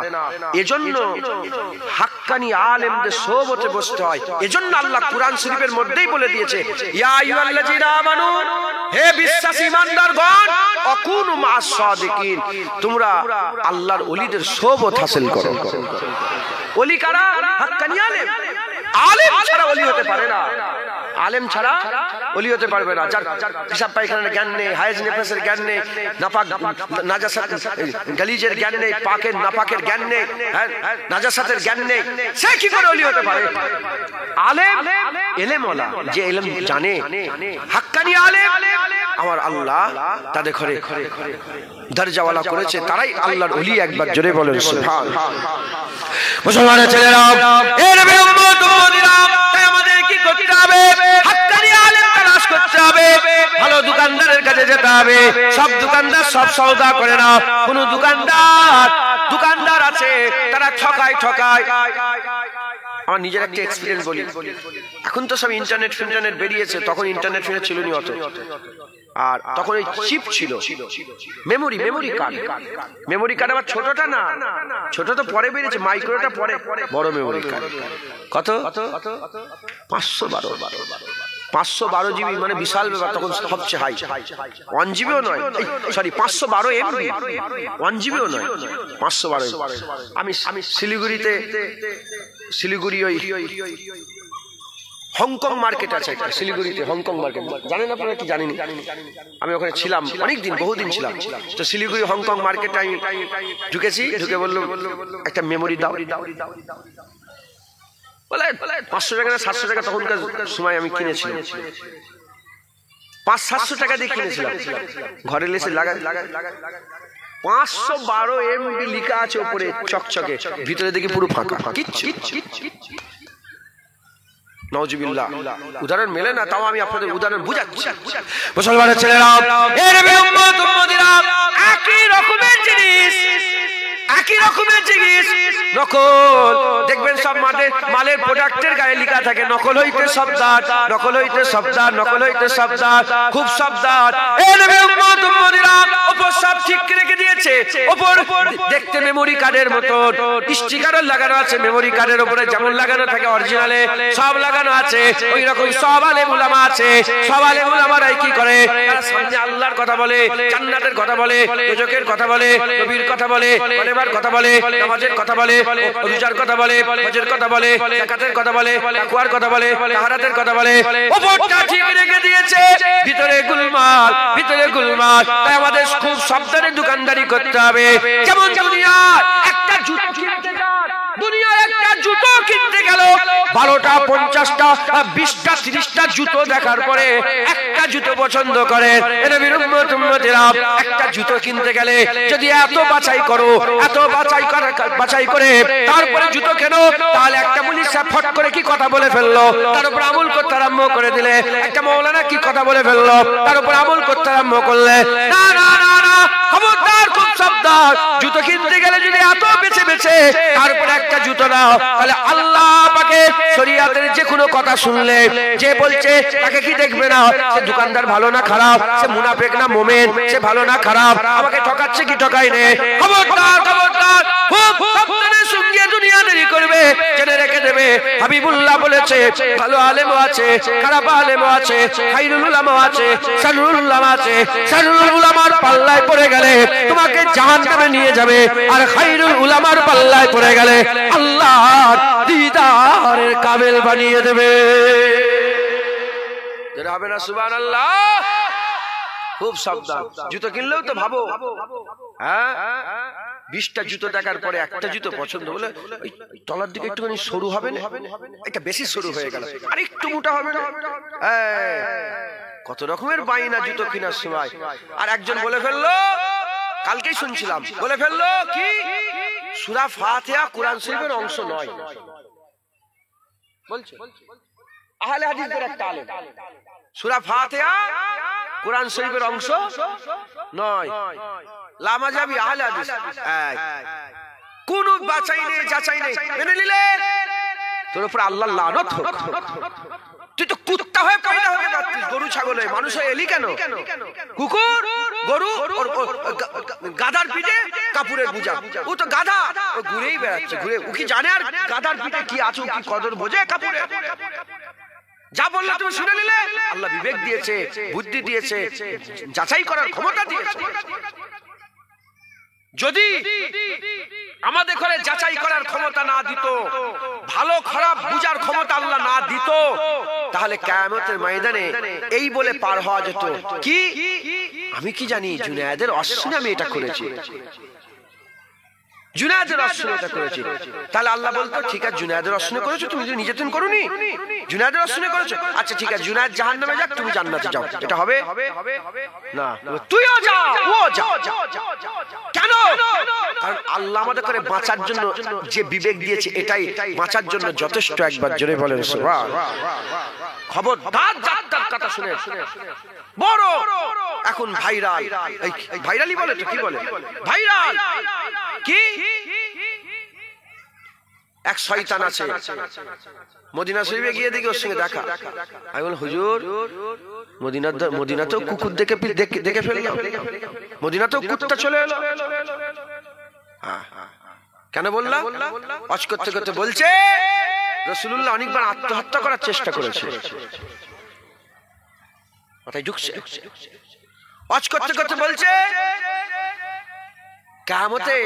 এজন্য হাক্কানি আলেমদের সোহবতে বসতে হয়। এজন্য আল্লাহ কুরআন শরীফের মধ্যেই বলে দিয়েছে ইয়া আইয়ুহাল্লাযীনা আমানু, হে বিশ্বাসী ঈমানদারগণ, আকুনু মা'আস সাদিকিন, তোমরা আল্লাহর ওলিদের সোহবত হাসিল করো। ওলি কারা? হাক্কানি আলেম। আলেম ছাড়া ওলি হতে পারে না, আলেম ছাড়া ওলি হতে পারবে না। যার হিসাব পায়খানার জ্ঞান নেই, হায়েজ নেফাসের জ্ঞান নেই, নাপাক নাজাসাত গালিজের জ্ঞান নেই, পাকের নাপাকের জ্ঞান নেই, নাজাসাতের জ্ঞান নেই, সে কি করে ওলি হতে পারে? আলেম এলেমওয়ালা, যে ইলম জানে, হাক্কানি আলেম আমার আল্লাহ তাদের ঘরে দরজাওয়ালা করেছে, তারাই আল্লাহর ওলি। একবার জোরে বলেন সুবহানাল্লাহ। মুসলমানের ছেলেরা, এ নবী উম্মত উম্মতিরা, তাই আমাদের কি করতে হবে? হাক্কানি আলেম তালাশ করতে হবে, ভালো দোকানদারের কাছে যেতে হবে। সব দোকানদার সব সওদা করে না, কোন দোকানদার আছে তারা ঠকায়। আমার নিজের একটা এক্সপেরিয়েন্স বলি। এখন তো সব ইন্টারনেট বেরিয়েছে, তখন ইন্টারনেট ছিল নি অত। আর তখন এই চিপ ছিল, মেমোরি কার্ড। আবার ছোটটা না, ছোট তো পরে বেরিয়েছে, মাইক্রোটা পরে, বড় মেমোরি কার্ড। কত? 512 জিবি, মানে বিশাল ব্যাপার। তখন সবচেয়ে হাই 1 জিবিও নয়, সরি 512 MB, 1 জিবিও নয়, 512। আমি শিলিগুড়ি ওই হংকং মার্কেট আছে একটা, শিলিগুড়িতে হংকং মার্কেট, জানেন আপনারা কি? জানেন? আমি ওখানে ছিলাম অনেকদিন, বহুদিন ছিলাম। তো শিলিগুড়ি হংকং মার্কেটে আমি ঢুকেছি, ঢুকে বললো একটা মেমোরি দাও। বলে 500 টাকা না 700 টাকা, তখনকার সময় আমি কিনেছিলাম, 500-700 টাকা দিয়ে কিনেছিলাম। ঘরে এসে লাগাই 512 MB লেখা আছে উপরে চকচকে, ভিতরে দেখি পুরো ফাঁকা, কিচ্ছু। নাউজুবিল্লাহ, উদাহরণ মেলে না, তাও আমি আপনাদের উদাহরণ বুঝাচ্ছি। মুসলমানের ছেলেরা, এ নবী উম্মত উম্মতিরা, নকল। দেখবেন সব মালের প্রোডাক্টের গায়ে লেখা থাকে নকল হইতে সাবধান, নকল হইতে সাবধান, নকল হইতে সাবধান, খুব সাবধান। এই নবীর উম্মত উম্মতিরা উপর সব ঠিক রেখে দিয়েছে। উপর দেখতে মেমোরি কার্ডের মতো স্টিকারও লাগানো আছে। মেমোরি কার্ডের উপরে যেমন লাগানো থাকে অরিজিনালে সব লাগানো আছে, ওই রকম সব আলেম উলামা আছে। সব আলেম উলামারাই কি করে? তারা সামনে আল্লাহর কথা বলে, জান্নাতের কথা বলে, দোজখের কথা বলে, নবীর কথা বলে, কলেমার কথা বলে, নামাজের কথা বলে, রোজার কথা বলে, হজের কথা বলে, যাকাতের কথা বলে, তাকওয়ার কথা বলে, তাহারাতের কথা বলে। উপরটা ঠিক রেখে দিয়েছে, ভিতরে গোলমাল, ভিতরে গোলমাল। তাই আমাদের খুব সাবধানে দোকানদারি করতে হবে। যেমন দুনিয়ায় একটা জুতো কিনতে যান, দুনিয়ায় একটা জুতো কিনতে গেল 12টা 50টা 20টা 30টা জুতো দেখার পরে একটা জুতো পছন্দ করে। নবীর উম্মত উম্মতিরা একটা জুতো কিনতে গেলে যদি এত বাছাই করো, এত বাছাই করে তারপরে জুতো কেন, তাহলে একটা পুলিশ ফট করে কি কথা বলে ফেললো, তার উপর আমল করতে আরম্ভ করে দিলে। একটা মাওলানা কি কথা বলে ফেললো, তার উপর আমল করতে আরম্ভ করলে। না না না না, খবরদার, খুব সাবধান। জুতো কিনতে গেলে যদি এত বেছে বেছে তারপরে একটা জুতো নাও, তাহলে আল্লাহ পাকে শরীয়তের যে কোনো কথা শুনলে যে বলছে তাকে কি দেখবে না, সে দোকানদার ভালো না খারাপ, সে মুনাফিক না মুমিন, সে ভালো না খারাপ, আমাকে ঠকাচ্ছে কি ঠকাই নে। খবরদার খবরদার, খুব সাবধানে সঙ্গে দুনিয়াদারি করবে, জেনে রেখে দেবে। হাবিবুল্লাহ বলেছে ভালো আলেমও আছে, খারাপ আলেমও আছে, খায়রুল উলামা আছে, শাররুল উলামা আছে। শাররুল উলামার পাল্লায় পড়ে গেলে তোমাকে জাহান্নামে নিয়ে যাবে, আর খায়রুল উলামার পাল্লায় পড়ে গেলে আল্লাহর দিদারের কাবিল বানিয়ে দেবে। যেটা হবে না সুবহানাল্লাহ। খুব সাবধান। জুতো কিনলেও তো ভাবো, হ্যাঁ 20টা জুতো দেখার পরে একটা জুতো পছন্দ হলে তলার দিকে একটুখানি সরু হবে না, এটা বেশি সরু হয়ে গেল, আর একটু মোটা হবে না। কত রকমের বাইনা জুতো কেনার সময়। আর একজন বলে ফেললো, কালকেই শুনছিলাম, বলে ফেললো কি সূরা ফাতিহা কোরআন শরীফের অংশ নয়। বলছে আহলে হাদিসের একটা আলেম, সূরা ফাতিহা কোরআন শরীফের অংশ নয়। লামাজাবি আহলে হাদিস কোন বাছাই নেই, যাচাই নেই, মেনে নিলে তোর উপর আল্লাহর লানত হোক। তুই তো কুত্তা হয়ে পয়দা হয়ে যাচ্ছিস, গরু ছাগল হয়ে। মানুষ হয়ে এলি কেন? কুকুর, গরু, গাধার পিঠে কাপুরের বোঝা। ও তো গাধা, ও ঘুরেই বেড়াচ্ছে, ঘুরে। ও কি জানে আর গাধার পিঠে কি আছে, কি কদর বোঝে কাপুরে? যা বললো তুমি শুনে নিলে। আল্লাহ বিবেক দিয়েছে, বুদ্ধি দিয়েছে, যাচাই করার ক্ষমতা দিয়েছে। যদি আমাদের ঘরে যাচাই করার ক্ষমতা না দিত, ভালো খারাপ বুঝার ক্ষমতা আল্লাহ না দিত, তাহলে কিয়ামতের ময়দানে এই বলে পার হওয়া যেত কি, আমি কি জানি জুনায়েদের অশ্বিনে আমি এটা করেছি, জুনায়েদের অশ্বিনে এটা করেছি। তাহলে আল্লাহ বলতো ঠিক আছে জুনায়েদের অশ্বিনে করেছো, তুমি নিজে তুমি করোনি, জুনায়েদের অশ্বিনে করেছো, আচ্ছা ঠিক আছে জুনায়েদ জাহান্নামে যাক, তুমি জান্নাতে যাও। এটা হবে না, তুইও যা, ও যা। কেন? কারণ আল্লাহ আমাদের করে বাঁচার জন্য যে বিবেক দিয়েছে, এটাই বাঁচার জন্য যথেষ্ট। একবার জোরে বলেন সুবহানাল্লাহ। খবরদার যাত্রার কথা শুনে বড় এখন ভাইরাল, এই ভাইরালই বলে তো, কি বলে ভাইরাল? কি এক শয়তান আছে, মদিনা শরীফে গিয়ে দেখি ওর সঙ্গে দেখা। আমি বল হুজুর মদিনাতেও কুকুর দেখে ফেললাম, মদিনাতেও কুত্তা চলে এলো। কেন বললাম? ওয়াজ করতে করতে বলছে রাসূলুল্লাহ অনেকবার আত্মহত্যা করার চেষ্টা করেছে। মাথায় ঢুকছে। ওয়াজ করতে করতে বলছে কিয়ামতে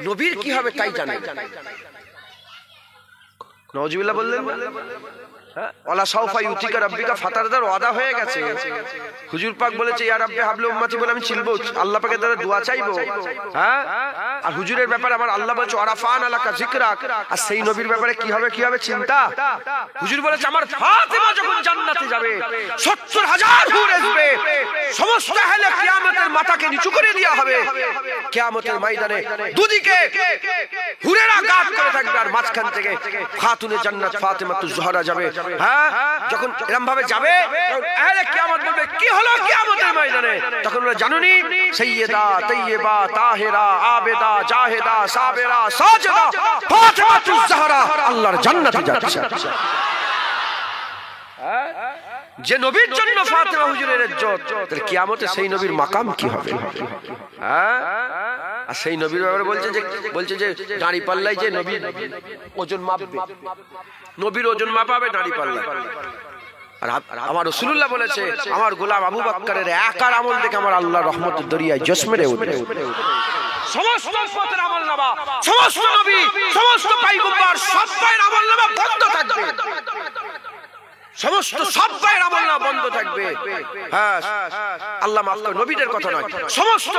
নবীর কি হবে তাই জানে। নাউজুবিল্লাহ বললেন, ওয়ালা সাউফা ইউতিকা রাব্বিকা ফাতারদার ওয়াদা হয়ে গেছে। হুজুর পাক বলেছে ইয়া রাব্বি হাবলি উম্মতি বলে আমি চিনবো, আল্লাহ পাকের দ্বারা দোয়া চাইবো। হ্যাঁ, আর হুজুরের ব্যাপারে আমার আল্লাহ বলেছে ওয়ারাফান আলাকা যিকরাক, আর সেই নবীর ব্যাপারে কি হবে চিন্তা। হুজুর বলেছে আমার ফাতিমা যখন জান্নাতে যাবে ৭০,০০০ হুর আসবে, সমস্ত আহলে কিয়ামতের মাথাকে নিচু করে দেওয়া হবে। কিয়ামতের ময়দানে দুদিকে হুরেরা গাত করে থাকবে আর মাঝখান থেকে খাতুনে জান্নাত ফাতেমাতুজ জোহরা যাবে। হ্যাঁ, যখন এরকম ভাবে যাবে আহলে কিয়ামত বলবে কি হলো কিয়ামতের ময়দানে, তখন বলে জানুনি সাইয়্যিদা তাইয়্যিবা তাহেরা আবেদা জাহেদা সাবেরা সাজদা ফাতেমাতুজ জোহরা আল্লাহর জান্নাতে যাচ্ছে। যে নবীর জন্য ফাতেমা হুজুরের ইজ্জত, তাহলে কিয়ামতে সেই নবীর মাকাম কি হবে? হ্যাঁ, আর সেই নবীর ব্যাপারে বলছে যে দাঁড়ি পাল্লায় যে নবীর ওজন মাপবে, নবীর ওজন মাপাবে দাঁড়ি পাল্লায়। আর আমার রাসূলুল্লাহ বলেছে আমার গোলাম আবু বকরের একার আমল দেখে আমার আল্লাহর রহমতের দরিয়ায় জোশ মেরে উঠবে। সমস্ত উম্মতের আমলনামা, সমস্ত নবী, সমস্ত পয়গম্বর সবার আমলনামা বন্ধ থাকবে, সমস্ত সবার আমলনামা বন্ধ থাকবে। হ্যাঁ, আল্লাহ মাফ করে, নবীদের কথা নয়, সমস্ত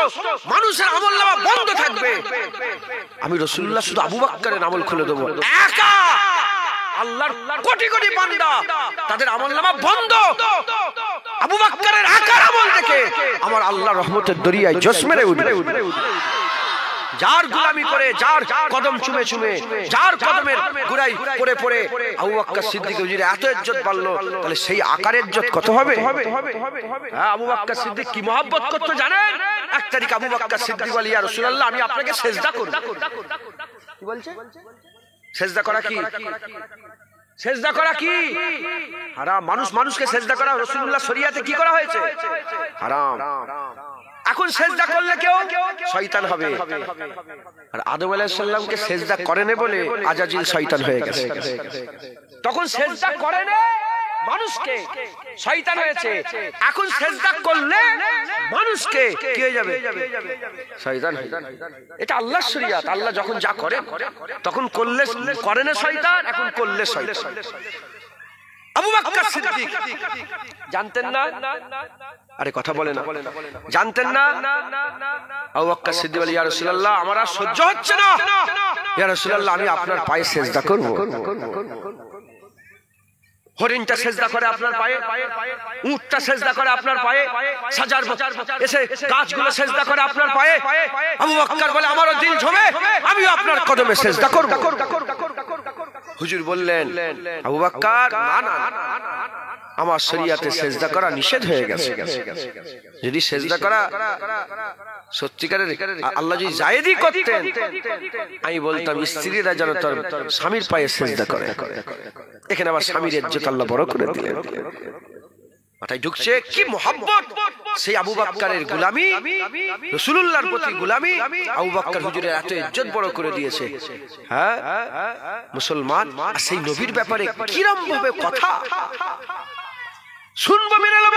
মানুষের আমলনামা বন্ধ থাকবে। আমি রাসূলুল্লাহ শুধু আবু বকরের আমল খুলে দেব, একা আল্লাহর কোটি কোটি বান্দা তাদের আমলনামা বন্ধ। আবু বকরের একার আমল দেখে আমার আল্লাহর রহমতের দরিয়ায় জোশ মেরে উঠবে। যার গোলামি করে, যার কদম চুমে চুমে, যার কদমের গুড়াই পড়ে পড়ে আবু বকর সিদ্দিক হুজুর এত ইজ্জত পারলো, তাহলে সেই আকারের ইজ্জত কত হবে? হ্যাঁ, আবু বকর সিদ্দিক কি মহব্বত করতে জানেন? এক তারিখ আবু বকর সিদ্দিক বলে ইয়া রাসূলুল্লাহ আমি আপনাকে সিজদা করব। কি বলছে? সিজদা করা কি? সিজদা করা কি হারাম। মানুষকে সিজদা করা রাসূলুল্লাহ শরীয়তে কি করা হয়েছে? হারাম। এখন সিজদা করলে কেউ শয়তান হবে। আর আদম আলাইহিস সালামকে সিজদা করেনি বলে আজাজিল শয়তান হয়ে গেছে। তখন সিজদা করেনি মানুষকে, শয়তান হয়েছে। এখন সিজদা করলে মানুষকে কি হয়ে যাবে? শয়তান হয়ে যাবে। এটা আল্লাহর শরীয়ত। আল্লাহ যখন যা করেন তখন করলে করে না শয়তান, এখন করলে শয়তান। আবু বকর সিদ্দিক জানতেন না? আরে কথা বলে না, জানতেন না? আবু বকর সিদ্দিক বলে ইয়া রাসূলুল্লাহ আমার আর সহ্য হচ্ছে না, ইয়া রাসূলুল্লাহ আমি আপনার পায়ে সিজদা করব। হরিণটা সেজদা করে আপনার পায়ে, উটটা সেজদা করে আপনার পায়ে, সাজার এসে গাছগুলো সেজদা করে আপনার পায়ে। আবু বকর বলে আমারও দিল ঝরে, আমিও আপনার কদমে সেজদা করব। হুজুর বললেন আবু বকর না না, আমার শরীয়তে সেজদা করা নিষেধ হয়ে গেছে। যদি সেজদা করা সত্যিকারের আল্লাহ যদি জায়েজই করতেন, আমি বলতাম স্ত্রীরা যেন তার স্বামীর পায়ে সেজদা করে। এখানে আবার স্বামীর ইজ্জত আল্লাহ বড় করে দিলেন। মাথায় ঢুকছে কি মহব্বত সেই আবু বকরের গোলামি, রাসূলুল্লাহর প্রতি গোলামি আবু বকর হুজুরের এত ইজ্জত বড় করে দিয়েছে। হ্যাঁ, মুসলমান আর সেই নবীর ব্যাপারে কিরম ভাবে কথা শুনবো, মেনে নেব।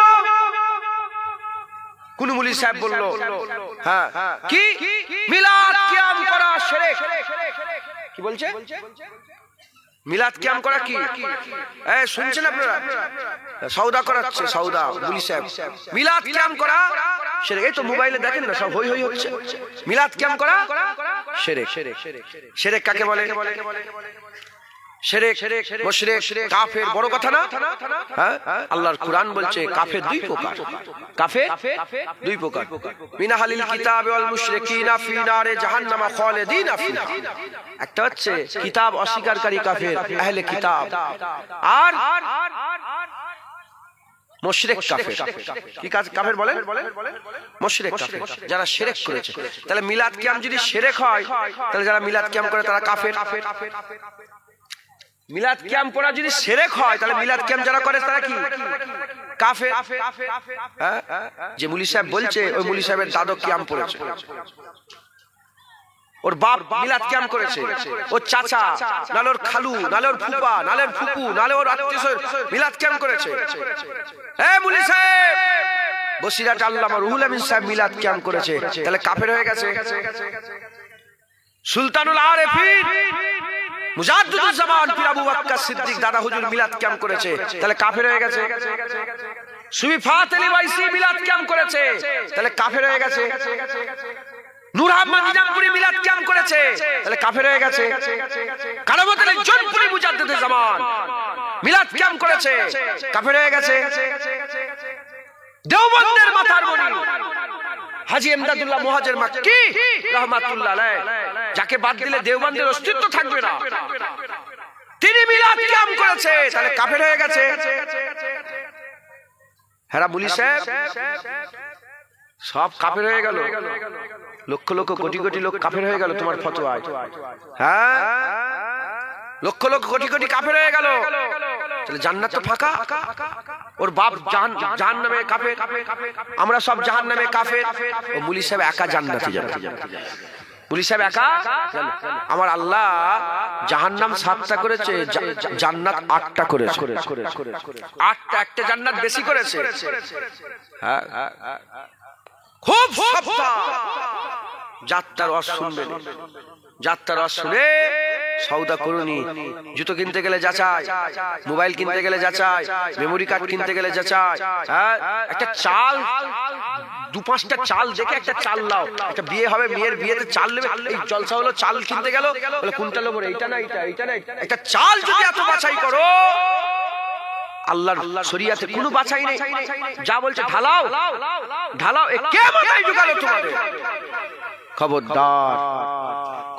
কোন মুলি সাহেব বলল হ্যাঁ কি মিলাদ কিয়াম করা শিরক। কি বলছে? মিলাদ কিয়াম করা কি? এই শুনছেন আপনারা? সওদা করাচ্ছে, সওদা মুলি সাহেব। মিলাদ কিয়াম করা শিরক। এই তো মোবাইলে দেখেন না, সব হই হই হচ্ছে। মিলাদ কিয়াম করা শিরক। শিরক কাকে বলে? শিরক মুশরিক কাফের, বড় কথা না? হ্যাঁ, আল্লাহর কুরআন বলছে কাফের দুই প্রকার। কাফের দুই প্রকার। মিন আহলিল কিতাব ওয়াল মুশরিকিনা ফি নারে জাহান্নাম খালিদিনা ফিহা। একটা হচ্ছে কিতাব অস্বীকারী কাফের, আহলে কিতাব। আর মুশরিক কাফের। কি কাফের বলেন? মুশরিক কাফের, যারা শিরক করেছে। তাহলে মিলাদ কিয়াম যদি শিরক হয়, তাহলে যারা মিলাদ কিয়াম করে তারা কাফের। মিলাদ কিয়াম পড়া যদি শিরক হয়, তাহলে মিলাদ কিয়াম যারা করে তারা কি? কাফের। যে মুলি সাহেব বলছে, ওই মুলি সাহেবের দাদু কিয়াম পড়েছে, ওর বাপ মিলাদ কিয়াম করেছে, ওর চাচা নালে ওর খালু নালে ওর ফুপা নালে ওর ফুপু নালে ওর আত্মীয় মিলাদ কিয়াম করেছে। এ মুলি সাহেব বসিরহাট আল্লামা রুহুল আমিন সাহেব মিলাদ কিয়াম করেছে, তাহলে কাফের হয়ে গেছে। সুলতানুল আরেফিন মুজাদ্দিদুজ জামান পীর আবু বকর সিদ্দিক দাদা হুজুর মিলাদ কিয়াম করেছে, তাহলে কাফের হয়ে গেছে। সুফি ফাত আলী ওয়াইসি মিলাদ কিয়াম করেছে, তাহলে কাফের হয়ে গেছে। নূর আহমদ নিজামপুরি মিলাদ কিয়াম করেছে, তাহলে কাফের হয়ে গেছে। কারামত আলী জোনপুরি মুজাদ্দিদুজ জামান মিলাদ কিয়াম করেছে, কাফের হয়ে গেছে। দেওবন্দের মাথার মণি হাজী এমদাদুল্লাহ মুহাজির মাক্কি রাহমাতুল্লাহ আলাইহি, যাকে বাদ দিলে দেওবন্দের অস্তিত্ব থাকবে না, তিনি মিলাদ কিয়াম করেছে, তাহলে কাফের হয়ে গেছে। হেরা মুলি সাহেব সব কাফের হয়ে গেল, লক্ষ লক্ষ কোটি কোটি লোক কাফের হয়ে গেল তোমার ফতোয়ায়। হ্যাঁ, লক্ষ লক্ষ কোটি কোটি কাফের হয়ে গেল, তাহলে জান্নাত তো ফাঁকা। ওর বাপ জাহান্নামে কাফের, আমরা সব জাহান্নামে কাফের। ও মুলি সাহেব একা জান্নাতে যাবে, মুলি সাহেব একা। আমার আল্লাহ জাহান্নাম 7টা করেছে, জান্নাত 8টা করেছে, 8টা, একটা জান্নাত বেশি করেছে। হ্যাঁ, খুব সাবধান, যাত্রার রস শুনবেন, যাত্রার রস শুনে সওদা করুনি। জুতো কিনতে গেলে যাচাই, মোবাইল কিনতে গেলে যাচাই, মেমোরি কার্ড কিনতে গেলে যাচাই। হ্যাঁ, একটা চাল, 2-5টা চাল দেখে একটা চাল নাও। একটা বিয়ে হবে, মেয়ের বিয়েতে চাল নেবে, এই জলসা হলো, চাল কিনতে গেল, বলে কোনটা নেবো, এইটা না এইটা, এইটা না। একটা চাল যদি এত বাছাই করো, আল্লাহর শরীয়তে কোনো বাছাই নেই, যা বলছে ঢালাও ঢালাও। কে মাথায় ঢুকালো তোমাদের? খবরদার,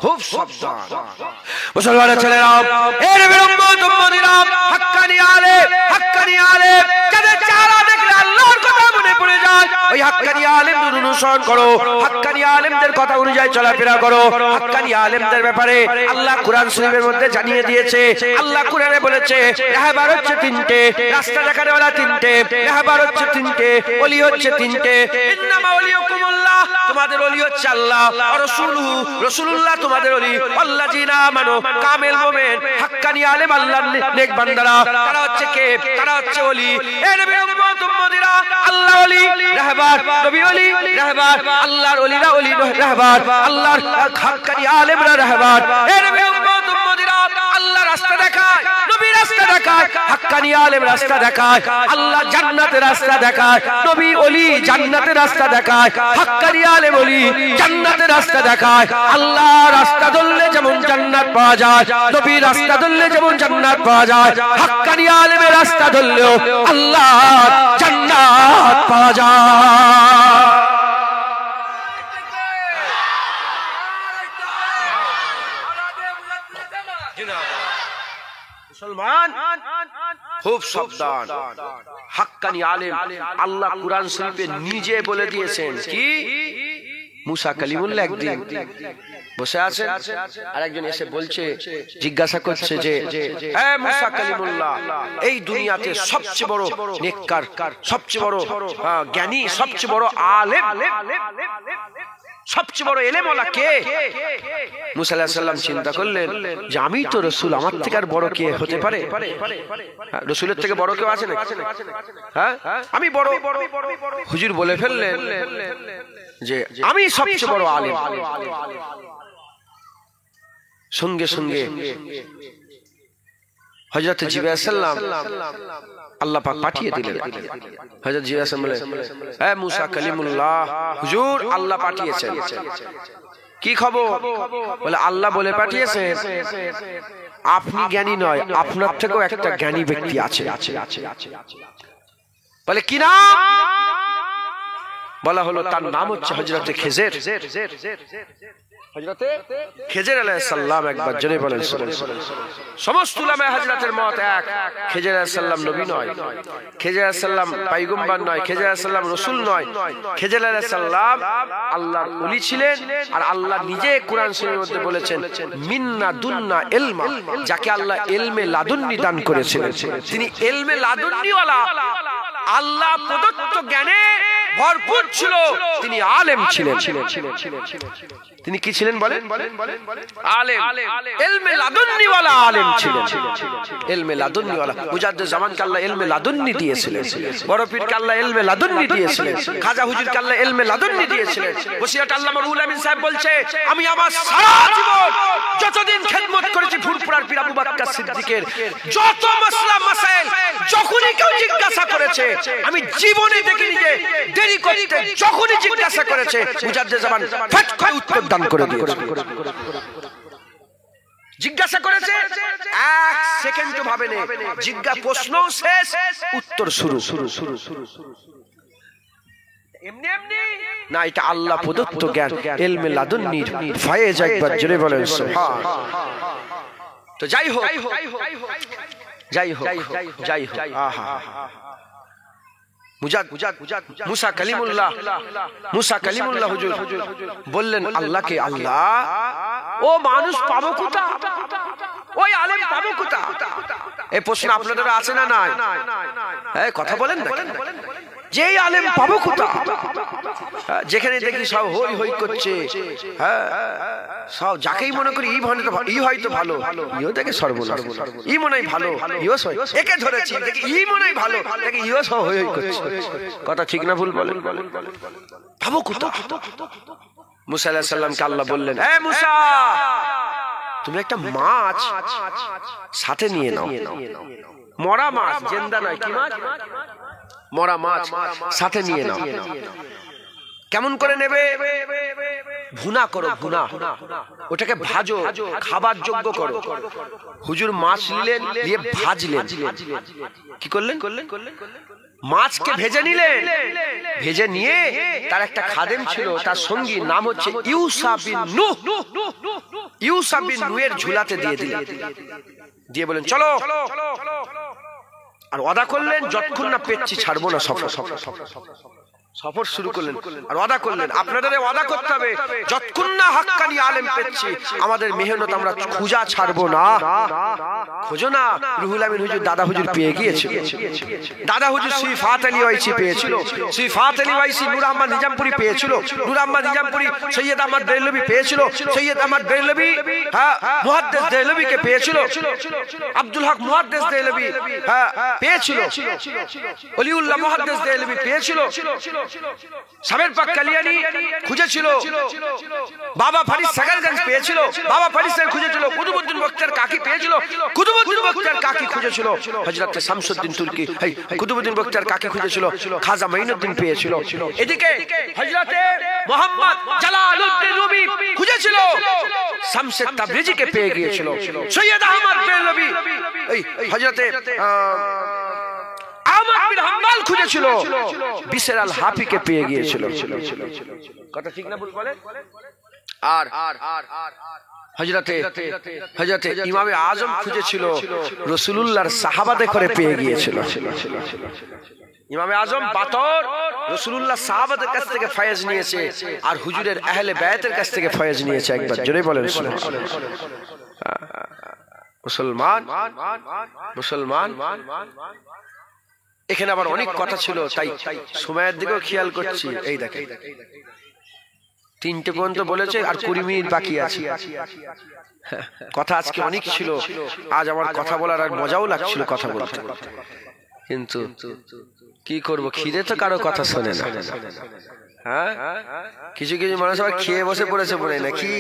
খুব সাবধান মুসলমানের ছেলেরা, এর বিরম্বত উম্মতিরা, হাক্কানি আলেম, হাক্কানি আলেম যাদের চেহারা দেখলে আল্লাহর কথা মনে পড়ে যায়, ওই হাক্কানি আলেমদের অনুসরণ করো, হাক্কানি আলেমদের কথা অনুযায়ী চলাফেরা করো। হাক্কানি আলেমদের ব্যাপারে আল্লাহ কুরআন শরীফের মধ্যে জানিয়ে দিয়েছে। আল্লাহ কুরআনে বলেছে রাহবার হচ্ছে 3টে, রাস্তা দেখানেওয়ালা 3টে, রাহবার হচ্ছে 3টে, ওলি হচ্ছে 3টে। ইন্নামা ওলিয়াকুমুল্লাহ, তোমাদের ওলি হচ্ছে আল্লাহ, আর রাসূলুহু, রাসূলুল্লাহ তোমাদের ওলি, আল্লাযিনা আমানু, কামেল মুমিন, হাক্কানি আলেম আল্লাহর নেক বান্দারা, তারা হচ্ছে কে? তারা হচ্ছে ওলি। এর বিরম্বত উম্মতিরা, আল্লাহ ওলি, রাহবার, নবী ওলি, রাহবার, আল্লাহর ওলিরা ওলি, রাহবার, আল্লাহর হাক্কানি আলেমরা রাহবার। এর বিরম্বত উম্মতিরা, আল্লাহ রাস্তা দেখায়, নবী রাস্তা দেখায়, হাক্কানি আলেম রাস্তা দেখায়, আল্লাহ জান্নাতের রাস্তা দেখায়, নবী ওলি জান্নাতের রাস্তা দেখায়, হাক্কানি আলেম ওলি জান্নাতের রাস্তা দেখায়। আল্লাহ রাস্তা ধরলে যেমন জান্নাত পাওয়া যায়, নবী রাস্তা ধরলে যেমন জান্নাত পাওয়া যায়, হাক্কানি আলেমের রাস্তা ধরলেও আল্লাহ জান্নাত পাওয়া যায়। মুসলমান খুব সাবধান, হাক্কানি আলেম আল্লাহ কুরআন শরীফে নিজে বলে দিয়েছেন। কি? মুসা কালিমুল্লাহ একদিন বসে আছে, আর একজন এসে বলছে, জিজ্ঞাসা করছে যে হে মুসা কালিমুল্লাহ, এই দুনিয়াতে সবচেয়ে বড় নেককার, সবচেয়ে বড় জ্ঞানী, সবচেয়ে বড় আলেম, সবচেয়ে বড় এলেমওয়ালা কে? মুসা আলাইহিস সালাম চিন্তা করলেন যে আমি তো রাসূল, আমার থেকে আর বড় কে হতে পারে? রাসূলের থেকে বড় কেউ আছে নাকি? হ্যাঁ, আমি বড়। হুজুর বলে ফেললেন যে আমি সবচেয়ে বড় আলেম। সঙ্গে সঙ্গে হযরত জিবরাইল সাল্লাম আল্লাহ পাক পাঠিয়ে দিলেন। হযরত জিবরাইল সাল্লাম বলে, হে মুসা কালিমুল্লাহ, হুজুর আল্লাহ পাঠিয়েছেন। কি খবর? বলে আল্লাহ বলে পাঠিয়েছে আপনি জ্ঞানী নয়, আপনার থেকেও একটা জ্ঞানী ব্যক্তি আছে। বলে কি নাম? বলা হলো তার নাম হচ্ছে হযরতে খেজর। হযরতে খেজর আলাইহিস সালাম, একবার জোরে বলেন সুবহানাল্লাহ। সমস্ত উলামায়ে হযরতের মত এক, খেজর আলাইহিস সালাম নবী নয়, খেজর আলাইহিস সালাম পয়গম্বর নয়, খেজর আলাইহিস সালাম রাসূল নয়। খেজর আলাইহিস সালাম আল্লাহর ওলি ছিলেন, আর আল্লাহ নিজে কুরআন শরীফের মধ্যে বলেছেন মিন্না দুন্না ইলমা, যাকে আল্লাহ ইলমে লাদুন্নি দান করেছিলেন। তিনি ইলমে লাদুন্নি ওয়ালা, আল্লাহ প্রদত্ত জ্ঞানে ভরপুর ছিল, তিনি আলেম ছিলেন। তিনি কি ছিলেন বলেন? আলেম, ইলমে লাদুন্নি ওয়ালা আলেম ছিলেন। ইলমে লাদুন্নি ওয়ালা, মুজাদ্দিদ জামানকে আল্লাহ ইলমে লাদুন্নি দিয়েছিলেন, বড় পীরকে আল্লাহ ইলমে লাদুন্নি দিয়েছিলেন, খাজা হুজুরকে আল্লাহ ইলমে লাদুন্নি দিয়েছিলেন। বসিরহাট আল্লামা রুহুল আমিন সাহেব বলছে, আমি আমার সারা জীবন যতদিন খেদমত করেছি ফুরফুরার পীর আবু বকর সিদ্দিকের যত মাসলা মাসাইল যখনই কেউ জিজ্ঞাসা করেছে, আমি জীবনে দেখিনি যে দেরি করতে যখনই জিজ্ঞাসা করেছে মুজাদ্দিদ জামান ফট করে উত্তর দান করে দিয়েছে। জিজ্ঞাসা করেছে, এক সেকেন্ড ভাবে নে, জিজ্ঞাসা প্রশ্ন শেষ, উত্তর শুরু। এমনি এমনি না, এটা আল্লাহ প্রদত্ত জ্ঞান, ইলমে লাদুন্নির ফায়েজ। একবার জোরে বলেন সুবহান। তো যাই হোক যাই হোক যাই হোক, আহা মুসা কালিমুল্লাহ হুজুর বললেন আল্লাহকে, আল্লাহ ও মানুষ পাবো কোথা, ওই আলেম পাবো কোথা? এই প্রশ্ন আপনাদের আছে না নাই? কথা বলেন না, যে আলেম পাবো কোথা? যেখানে দেখি সব হই হই করছে, সব যাকেই মনে করি ই হয়তো ভালো, ইও দেখে সর্বনাশ, ই মনে হয় ভালো, ইও একে ধরেছি দেখি ই মনে হয় ভালো, দেখি ইও সব হই হই করছে। কথা ঠিক না ভুল বলেন? পাবো কোথা? মুসা আলাইহিস সালামকে আল্লাহ বললেন, এ মুসা, তুমি একটা মাছ সাথে নিয়ে নাও, মরা মাছ, জিন্দা নয়। কি মাছ? মরা মাছ সাথে নিয়ে নাও। কেমন করে নেবে? ভুনা করো, ভুনা, ওটাকে ভাজো, খাবার যোগ্য করো। হুজুর মাছ নিলেন, নিয়ে ভাজলেন। কি করলেন? মাছকে ভেজে নিলেন, ভেজে নিয়ে তার একটা খাদেম ছিল, তার সঙ্গী নাম হচ্ছে ইউসা বিন নূহ। ইউসা বিন নূহের ঝুলাতে দিয়ে দিলেন, দিয়ে বলেন চলো। আর ওয়াদা করলেন যতক্ষণ না পেচ্ছি ছাড়বো না, সফর শুরু করলেন। আর ওয়াদা করলেন আপনাদের ওয়াদা করতে হবে যতক্ষণ না হাক্কানি আলেম পেচ্ছি, আমাদের মেহনত আমরা খুঁজা ছাড়বো না। খোঁজো না। রুহুল আমিন হুজুর দাদা হুজুর পেয়ে গিয়েছিল, দাদা হুজুর সিফাত আলী ওয়াইসি পেয়েছিল, সিফাত আলী ওয়াইসি নূর আহমদ নিজামপুরি পেয়েছিল, নূর আহমদ নিজামপুরি সৈয়দ আহমদ বেরলভী পেয়েছিল, সৈয়দ আহমদ বেরলভী মুহাদ্দিস দেহলভীকে পেয়েছিল, আব্দুল হক মুহাদ্দিস দেহলভী পেয়েছিল, ওলিউল্লাহ মুহাদ্দিস দেহলভী পেয়েছিল, সাবের পাক কালিয়ানি খুঁজেছিল, বাবা ফারিস সাগারগঞ্জ পেয়েছিল, বাবা ফারিস খুঁজেছিল, কুতুবউদ্দিন বখতিয়ার কাকি পেয়েছিল, কুতুবউদ্দিন বখতিয়ার কাকি খুঁজেছিল, হযরত শামসুদ্দিন তুর্কি কুতুবউদ্দিন বখতিয়ার কাকি খুঁজেছিল, খাজা মাইনুদ্দিন পেয়েছিল, এদিকে হযরত মুহাম্মদ জালালউদ্দিন রুমি খুঁজেছিল, শামসে তাবরিজিকে পেয়ে গিয়েছিল, সৈয়দ আহমদ বেরলভী হযরত আহমদ বিন হাম্বল খুঁজেছিল, বিশর আল হাফিকে পেয়ে গিয়েছিল। কথা ঠিক না ভুল বলে? আর হযরতে ইমামে আজম খুঁজেছিল, রাসূলুল্লাহর সাহাবাদের করে পেয়ে গিয়েছিল। ইমামে আজম বাতর রাসূলুল্লাহ সাহাবাদের কাছ থেকে ফয়েজ নিয়েছে, আর হুজুরের আহলে বায়াতের কাছ থেকে ফয়েজ নিয়েছে। একবার জোরে বলেন মুসলমান। এখানে আবার অনেক কথা ছিল, তাই সময়ের দিকেও খেয়াল করছি। এই দেখেন 3টে পর্যন্ত বলেছে, আর 20 মিনিট বাকি আছে। কথা আজকে অনেক ছিল, আজ আমার কথা বলার আর মজাও লাগছিল কথা বলতে, কিন্তু কি করব, খিদে তো কারো কথা শোনে না। কিছু কিছু মানুষ আবার খেয়ে বসে পড়েছে বলে নাকি।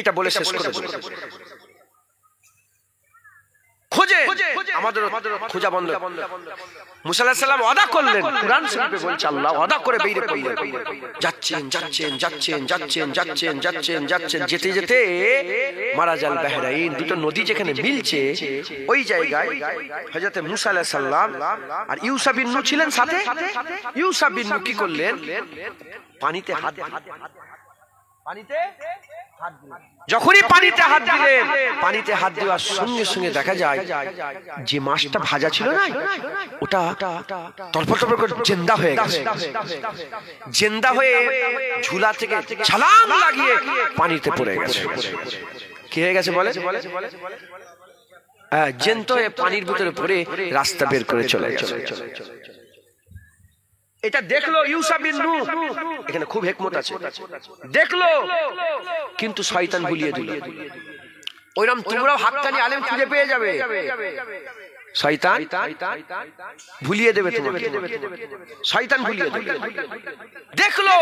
এটা বলে শেষ করে খোঁজে আমাদের খোঁজা বন্ধ। মুসা আলাইহিস সালাম ওয়াদা করলেন, কুরআন শরীফে বলছে আল্লাহ ওয়াদা করে বেরিয়ে পড়লেন, যাচ্ছেন, যেতে যেতে মারাজাল বাহরাইন, দুটো নদী যেখানে মিলছে ওই জায়গায় হযরত মুসা আলাইহিস সালাম আর ইউসা বিন নূহ ছিলেন সাথে। ইউসা বিন নূহ কি করলেন? পানিতে হাত যখনই পানিতে হাত দিলেন, পানিতে হাত দেওয়ার সঙ্গে সঙ্গে দেখা যায় যে মাছটা ভাজা ছিল না, ওটা তলপট করে জিন্দা হয়ে গেছে। জিন্দা হয়ে ঝুলা থেকে ছলাং লাগিয়ে পানিতে পড়ে গেছে। কি হয়ে গেছে বলে? জ্যান্ত হয়ে পানির ভিতরে পড়ে রাস্তা বের করে চলে গেছে। এটা দেখলো ইউসা বিন নূহ, এখানে খুব হিকমত আছে। দেখলো, কিন্তু শয়তান ভুলিয়ে দিল। ওইরকম তোমরাও হাক্কানি আলেম খুঁজে পেয়ে যাবে, শয়তান ভুলিয়ে দেবে তোমাকে, শয়তান ভুলিয়ে দেবে। দেখলো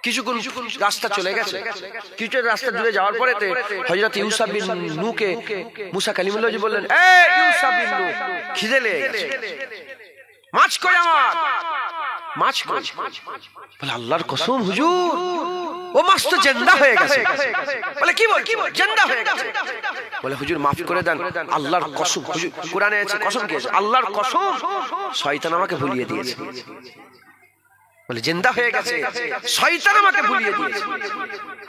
কিছুক্ষণ রাস্তা চলে গেছে, কিছু রাস্তা দূরে যাওয়ার পরে হযরত ইউসা বিন নূহকে মুসা কালিমুল্লাহ জি বললেন, এ ইউসা বিন নূহ, খিদে লেগে গেছে, মাছ কই আমার, মাছ কই? বলে আল্লাহর কসম হুজুর, ও মাস তো জিন্দা হয়ে গেছে। বলে কি বল, জিন্দা হয়ে গেছে। বলে হুজুর মাফ করে দেন, আল্লাহর কসম, হুজুর কোরআনে আছে কসম কি আছে, আল্লাহর কসম শয়তান আমাকে ভুলিয়ে দিয়েছে। বলে জিন্দা হয়ে গেছে, শয়তান আমাকে ভুলিয়ে দিয়েছে,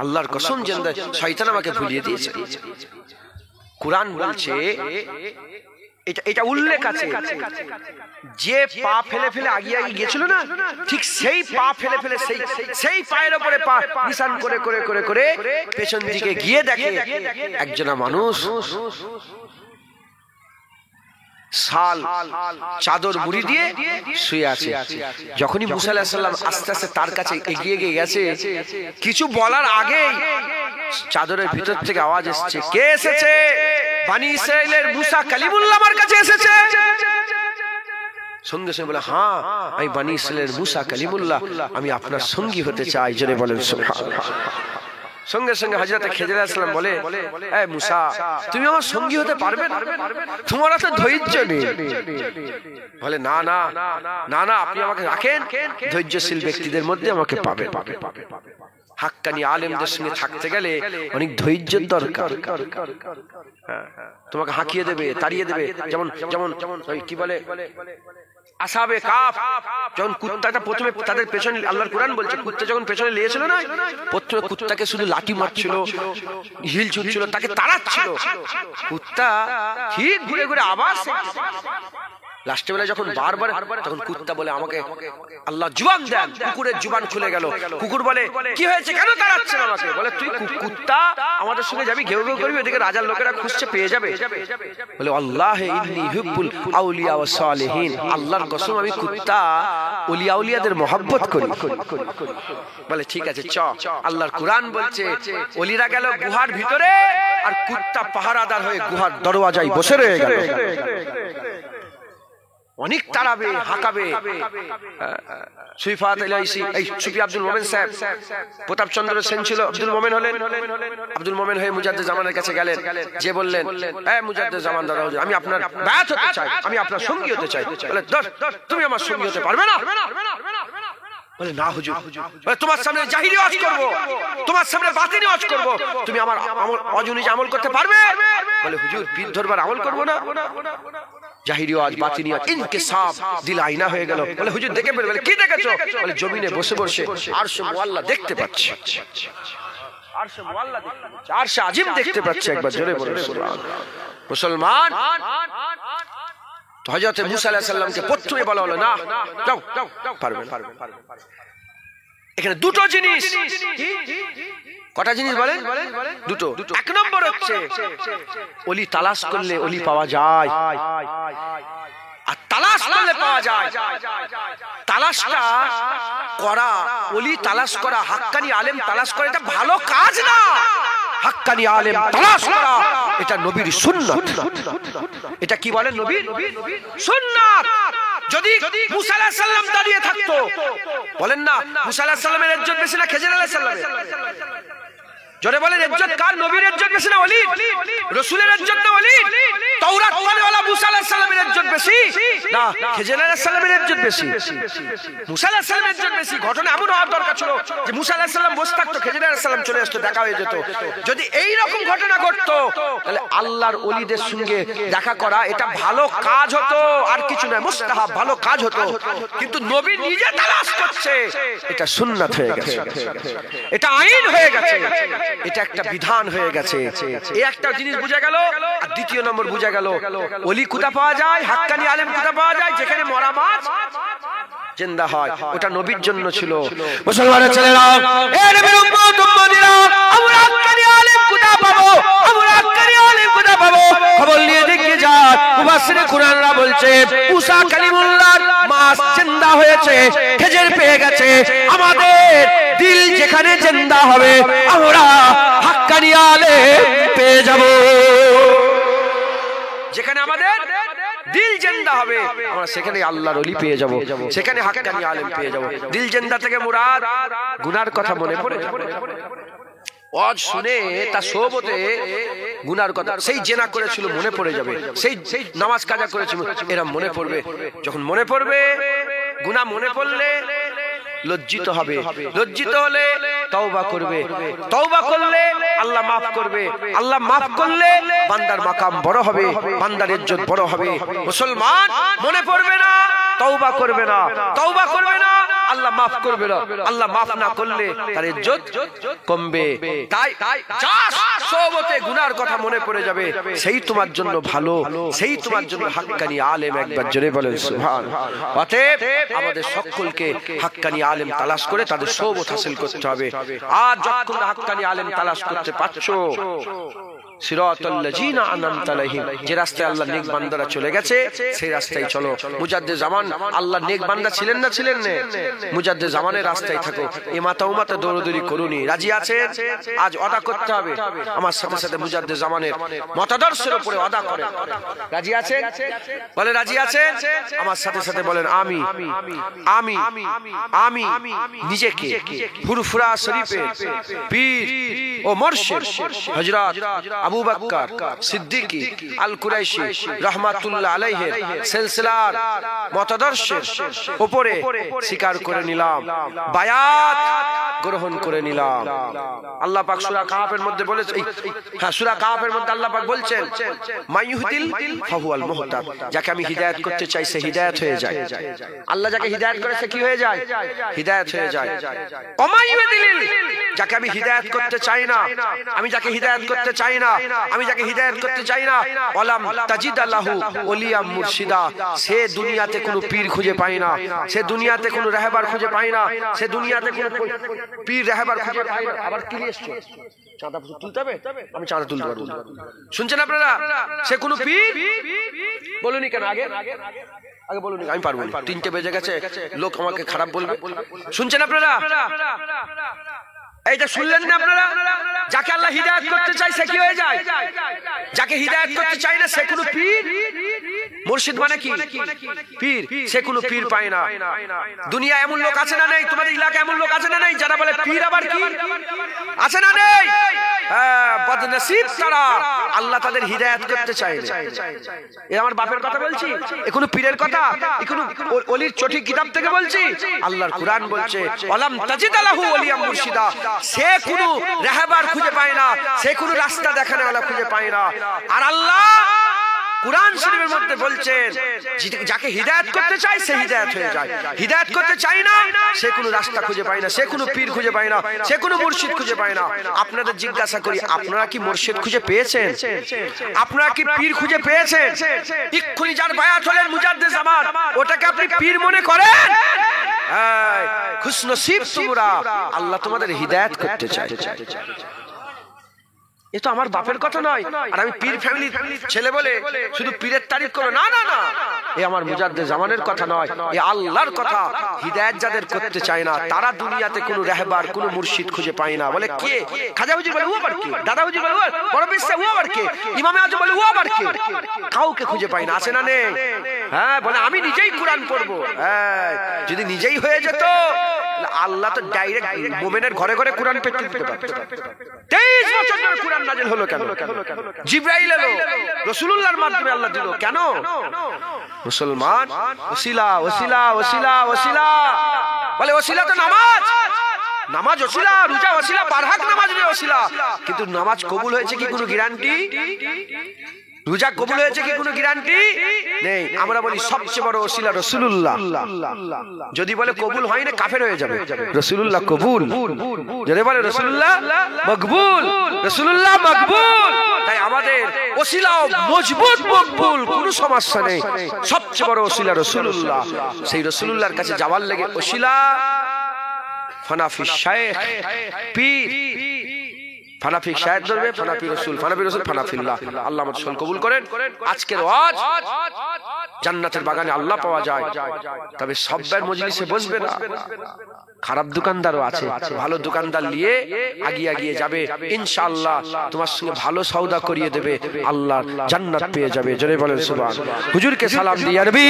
আল্লাহর কসম জিন্দা, শয়তান আমাকে ভুলিয়ে দিয়েছে। কুরআন বলছে, এটা উল্লেখ আছে, যে পা ফেলে ফেলে আগিয়ে গিয়েছিল না, ঠিক সেই পা ফেলে ফেলে সেই পায়ের উপরে পা নিশান করে করে করে করে পেছন দিকে গিয়ে দেখে একজন মানুষ শাল চাদর মুড়ি দিয়ে শুয়ে আছে। যখনই মুসা আলাইহিস সালাম আস্তে আস্তে তার কাছে এগিয়ে গেছে, কিছু বলার আগেই চাদরের ভিতর থেকে আওয়াজ এসেছে, কে এসেছে? বনি ইসরাইলের মুসা কালিমুল্লাহ আমার কাছে এসেছে। সঙ্গে সঙ্গে বলে, হ্যাঁ আমি বনি ইসরাইলের মুসা কালিমুল্লাহ, আমি আপনার সঙ্গী হতে চাই। জোরে বলেন সুবহানাল্লাহ। সঙ্গে সঙ্গে হযরত খিজির আলাইহিস সালাম বলে, এ মুসা, তুমি আমার সঙ্গী হতে পারবে না? তোমার তো ধৈর্য নেই। বলে, না না না না, আপনি আমাকে রাখেন, ধৈর্যশীল ব্যক্তিদের মধ্যে আমাকে পাবেন। হাক্কানি আলেমদের সঙ্গে থাকতে গেলে অনেক ধৈর্যের দরকার। তোমাকে হাঁকিয়ে দেবে, তাড়িয়ে দেবে। যেমন যেমন কি বলে আসহাবে কাফ, যখন কুত্তাটা প্রথমে তাদের পেছনে, আল্লাহর কুরআন বলছে, কুত্তা যখন পেছনে লিয়েছিল না, প্রথমে কুত্তাকে শুধু লাঠি মারছিল, হিল ছুটছিল, তাকে তাড়াচ্ছিল। কুত্তা ঠিক ঘুরে ঘুরে আবার লাস্টে বেলা যখন বারবার, তখন কুত্তা বলে, আমাকে আল্লাহ জুবান দেন। কুকুরের জুবান খুলে গেল। কুকুর বলে, কি হয়েছে, কেন তাড়াচ্ছেন আমাকে? বলে, তুই কুত্তা, আমাদের সঙ্গে যাবি, ঘেউ ঘেউ করবি, এদিকে রাজার লোকেরা খুঁজছে, পেয়ে যাবে। বলে, আল্লাহ ইন্নী হুব্বুল আউলিয়া ওয়াস সালিহিন, আল্লাহর কসম আমি কুত্তা ওলিয়া উলিয়াদের মহব্বত করি। বলে, ঠিক আছে চ। আল্লাহর কুরআন বলছে, ওলিরা গেল গুহার ভিতরে, আর কুত্তা পাহারাদার হয়ে গুহার দরওয়াজায় বসে রয়ে গেল। অনেক তাড়াবে, হাঁকাবে। সুফি আব্দুল মোমেন সাহেব, প্রতাপ চন্দ্র সেন ছিল, আব্দুল মোমেন হলেন। আব্দুল মোমেন হয়ে মুজাদ্দেদ জামানের কাছে গেলেন, যে বললেন, মুজাদ্দেদ জামান দাদা, আমি আপনার বায়াত হতে চাই, আমি আপনার সঙ্গী হতে চাই। বলে, তুমি আমার সঙ্গী হতে পারবে না? বলে, না হুজুর, তোমার সামনে জাহিরি ওয়াজ করব, তোমার সামনে বাতিনি ওয়াজ করব, তুমি আমার অজুনিজ আমল করতে পারবে? বলে, হুজুর পীর ধরবার আমল করব না। জাহিরি ওয়াজ, বাতিনি ওয়াজ, ইনকিসাব, দিল আয়না হয়ে গেল। বলে, হুজুর দেখে বলে, কি দেখেছো? বলে, জমিনে বসে বসে আরশে মুআল্লা দেখতে পাচ্ছি, আরশে মুআল্লা দেখতে পাচ্ছি, আরশে আজিম দেখতে পাচ্ছি। একবার জোরে বলুন সুবহানাল্লাহ। মুসলমান, তো হযরত মুসা আলাইহিস সালামকে প্রথমে বলা হলো, না যাও, পারবে না। এখানে দুটো জিনিস, কটা জিনিস বলেন? দুটো। এক নম্বর হচ্ছে, ওলি তালাশ করলে ওলি পাওয়া যায়, আর তালাশ করলে পাওয়া যায়। তালাশটা করা, ওলি তালাশ করা, হাক্কানি আলেম তালাশ করা, এটা ভালো কাজ না। হাক্কানি আলেম তালাশ করা এটা নবীর সুন্নাত। এটা কি বলেন? নবীর সুন্নাত। যদি মুসা আলাইহিস সালাম দাঁড়িয়ে থাকতো, বলেন না মুসা আলাইহিস সালামের ইজ্জত বেশি না খিজির আলাইহিস সালামের? জোরে বলেন, ইজ্জত কার? নবীর ইজ্জত বেশি না ওলির? রাসূলের ইজ্জত না ওলির? তাওরাত পড়নেওয়ালা মুসা আলাইহিস সালামের ইজ্জত বেশি না খিজির আলাইহিস সালামের ইজ্জত বেশি? মুসা আলাইহিস সালামের ইজ্জত বেশি। ঘটনা এমন হওয়ার দরকার ছিল যে মুসা আলাইহিস সালাম বসে থাকতো, খিজির আলাইহিস সালাম চলে আসতো, দেখা হয়ে যেত। যদি এই রকম ঘটনা ঘটতো, তাহলে আল্লাহর ওলিদের সঙ্গে দেখা করা এটা ভালো কাজ হতো, আর কিছু নয়, মুস্তাহাব ভালো কাজ হতো। কিন্তু নবী নিজে তালাশ করছে, এটা সুন্নাত হয়ে গেছে, এটা আইন হয়ে গেছে, এটা একটা বিধান হয়ে গেছে। এই একটা জিনিস বুঝা গেল। আর দ্বিতীয় নম্বর বুঝা গেল, ওলি কোথা পাওয়া যায়, হাক্কানি আলেম কোথা পাওয়া যায়? যেখানে মরা মাছ জিন্দা হয়, ওটা নবীর জন্য ছিল। মুসলমানের ছেলেরা, এ নবীর উম্মত উম্মতিরা, আমরা হাক্কানি আলেম কোথা পাবো? আমরা হাক্কানি আলেম কোথা পাবো? খবর নিয়ে দেখে যান, মুফাসসিরে কুরআনরা বলছে, মুসা কালিমুল্লাহর মাছ জিন্দা হয়েছে, খেজের পেয়ে গেছে। আমাদের দিল যেখানে জিন্দা হবে, আমরা হাক্কানি আলেম পেয়ে যাব। যেখানে আমাদের দিল জিন্দা হবে, আমরা সেখানে আল্লাহর ওলি পেয়ে যাব, সেখানে হাক্কানি আলেম পেয়ে যাব। দিল জিন্দা থেকে মুরাদ গুনার কথা মনে পড়ে যাবে। ওয়াজ শুনে তার সোহবতে গুনার কথা, সেই জেনা করেছিল মনে পড়ে যাবে, সেই নামাজ কাজা করেছিল এরা মনে পড়বে। যখন মনে পড়বে, গুনাহ মনে পড়লে লজ্জিত হবে, লজ্জিত হলে তওবা করবে, তওবা করলে আল্লাহ মাফ করবে, আল্লাহ মাফ করলে বান্দার মাকাম বড় হবে, বান্দার ইজ্জত বড় হবে। মুসলমান মনে পড়বে না, তওবা করবে না, তওবা করবে না, আল্লাহ মাফ করবে না, আল্লাহ মাফ না করলে তার ইজ্জত কমবে। তাই যা সোহবতে গুনার কথা মনে পড়ে যাবে সেই তোমার জন্য ভালো, সেই তোমার জন্য হাক্কানি আলেম। একবার জোরে বলেন সুবহানাল্লাহ। অতএব আমাদের সকলকে হাক্কানি আলেম তালাশ করে তাদের সোহবত হাসিল করতে হবে। আর যতক্ষণ হাক্কানি আলেম তালাশ করতে পারছো, সিরাতাল লাযিনা আনআমতা আলাইহিম, যে রাস্তায় আল্লাহ নেক বান্দারা চলে গেছে সেই রাস্তায় চলো। মুজাদ্দিদ জামান আল্লাহ নেক বান্দা ছিলেন না, ছিলেন না? মুজাদ্দিদ জামানের রাস্তায় থাকো, এ মাথা ও মাথা দৌড়দৌড়ি করুনি। রাজি আছেন? আজ ওয়াদা করতে হবে আমার সাথে সাথে মুজাদ্দিদ জামানের মতাদর্শের উপরে ওয়াদা করে। রাজি আছেন? বলে রাজি আছেন? আমার সাথে সাথে বলেন আমি। আমি আমি নিজেকে ফুরফুরা শরীফের পীর ও মুর্শিদ হযরত আবু বকর সিদ্দিকী আল কুরাইশি রাহমাতুল্লাহ আলাইহির সিলসিলার মতাদর্শের উপরে স্বীকার করে নিলাম, বায়াত গ্রহণ করে নিলাম। আল্লাহ পাক সূরা কাহফের মধ্যে বলেছে, হ্যাঁ সূরা কাহফের মধ্যে আল্লাহ পাক বলছেন মাইয়ুহদিল ফাহুয়াল মুহতাদ, যাকে আমি হিদায়াত করতে চাই সে হিদায়াত হয়ে যায়। আল্লাহ যাকে হিদায়াত করে সে কি হয়ে যায়? হিদায়াত হয়ে যায়। ওমাইয়ুদিল, যাকে আমি হিদায়াত করতে চাই না, আমি যাকে হিদায়াত করতে চাই না, আমি যাকে হিদায়াত করতে চাই না, ওয়ালাম তাজিদ লাহু ওলিয়া মুর্শিদা, সে দুনিয়াতে কোনো পীর খুঁজে পায় না, সে দুনিয়াতে কোনো রাহবার খুঁজে পায় না, সে দুনিয়াতে কোনো পীর রাহবার খুঁজে পায় না। আবার কি এসছো? চাঁদা তুলতে হবে? আমি চাঁদা তুলতে পারবো। শুনছেন আপনারা? সে কোনো পীর বলুনি কেন? আগে আগে বলুন, আমি পারবো না, 3টে বেজে গেছে, লোক আমাকে খারাপ বলবে। শুনছেন আপনারা? এইটা শুনলেন না আপনারা? যাকে আল্লাহ হিদায়াত করতে চায় সে কি হয়ে যায়? যাকে হিদায়াত করতে চায় না সে কোনো পীর মুর্শিদ মানে কি? পীর, সে কোনো পীর পায় না। দুনিয়া এমন লোক আছে না নেই? তোমাদের এলাকা এমন লোক আছে না নেই যারা বলে পীর আবার কি? আছে না নেই? হ্যাঁ, বদনসিব তারা, আল্লাহ তাদের হিদায়াত করতে চায় না। এ আমার বাপের কথা বলছি? এ কোনো পীরের কথা? এ কোনো ওলির চটি কিতাব থেকে বলছি? আল্লাহর কুরআন বলছে ওয়ালাম তাজিদ লাহু ওলিয়া মুর্শিদা, সে কোনো রাহবার খুঁজে পায় না, সে কোনো রাস্তা দেখানেওয়ালা খুঁজে পায় না। আর আল্লাহ কুরআন শরীফের মধ্যে বলছেন যাকে হিদায়াত করতে চায় সে হিদায়াত হয়ে যায়, হিদায়াত করতে চায় না সে কোনো রাস্তা খুঁজে পায় না, সে কোনো পীর খুঁজে পায় না, সে কোনো মুর্শিদ খুঁজে পায় না। আপনাদের জিজ্ঞাসা করি, আপনারা কি মুর্শিদ খুঁজে পেয়েছেন? আপনারা কি পীর খুঁজে পেয়েছেন? এক্ষুনি যার বায়াত হলেন মুজাদ্দিদ জামান, ওটাকে আপনি পীর মনে করেন? খুশনসিব তোমরা, আল্লাহ তোমাদের হিদায়াত করতে চায়। এ তো আমার বাপের কথা নয়, আর আমি পীর ফ্যামিলির ছেলে বলে শুধু পীরের তারিফ করো না, না না, এ আমার মুজাদ্দিদ জামানের কথা নয়, এ আল্লাহর কথা। হিদায়াত যাদের করতে চায় না তারা দুনিয়াতে কোনো রাহবার, কোনো মুর্শিদ খুঁজে পায় না। বলে কে? খাজা হুজুর বলে ও আবার কে? দাদা হুজুর বলে ও, বড় পীর সাহেব ও আবার কে? ইমামে আজম বলে ও আবার কে? কাউকে খুঁজে পায় না। আছে না নেই? হ্যাঁ, বলে আমি নিজেই কুরআন পড়বো। হ্যাঁ, যদি নিজেই হয়ে যেত আল্লাহ তো ডাইরেক্ট মুমিনের ঘরে ঘরে কুরআন পেতে দিতে পারত। 23 বছর ধরে কুরআন নাযিল হলো কেন? জিবরাইল এলো, রাসূলুল্লাহর মাধ্যমে আল্লাহ দিল কেন? মুসলমান ওসিলা ওসিলা ওসিলা ওসিলা বলে, ওসিলা তো নামাজ, নামাজ ওসিলা, রোজা ওসিলা, বারহাক নামাজ ওসিলা, কিন্তু নামাজ কবুল হয়েছে কি কোনো গ্যারান্টি? রোজা কবুল হয়েছে কি কোনো গ্যারান্টি নেই। আমরা বলি সবচেয়ে বড় ওসিলা রাসূলুল্লাহ। যদি বলে কবুল হয় না কাফের হয়ে যাবে। রাসূলুল্লাহ কবুল, যদি বলে রাসূলুল্লাহ মকবুল, রাসূলুল্লাহ মকবুল। তাই আমাদের ওসিলা মজবুত, মকবুল, কোনো সমস্যা নেই। সবচেয়ে বড় ওসিলা রাসূলুল্লাহ। সেই রাসূলুল্লাহর কাছে যাওয়ার লাগে ওসিলা ফানাফি শাইখ পীর, ফানাফি শায়েখ ধরবে, ফানাফি রাসূল, ফানাফি রাসূল, ফানাফিল্লাহ। আল্লাহ আমাদের সকল কবুল করেন। আজকের ওয়াজ জান্নাতের বাগানে আল্লাহ পাওয়া যায়, তবে সব্বার মজলিসে বসবে না। খারাপ দোকানদারও আছে, ভালো দোকানদার নিয়ে আগিয়ে আগিয়ে যাবে, ইনশাআল্লাহ তোমার সঙ্গে ভালো সওদা করিয়ে দেবে, আল্লাহ জান্নাত পেয়ে যাবে। জোরে বলেন সুবহান। হুজুরকে সালাম দিয়ে নবী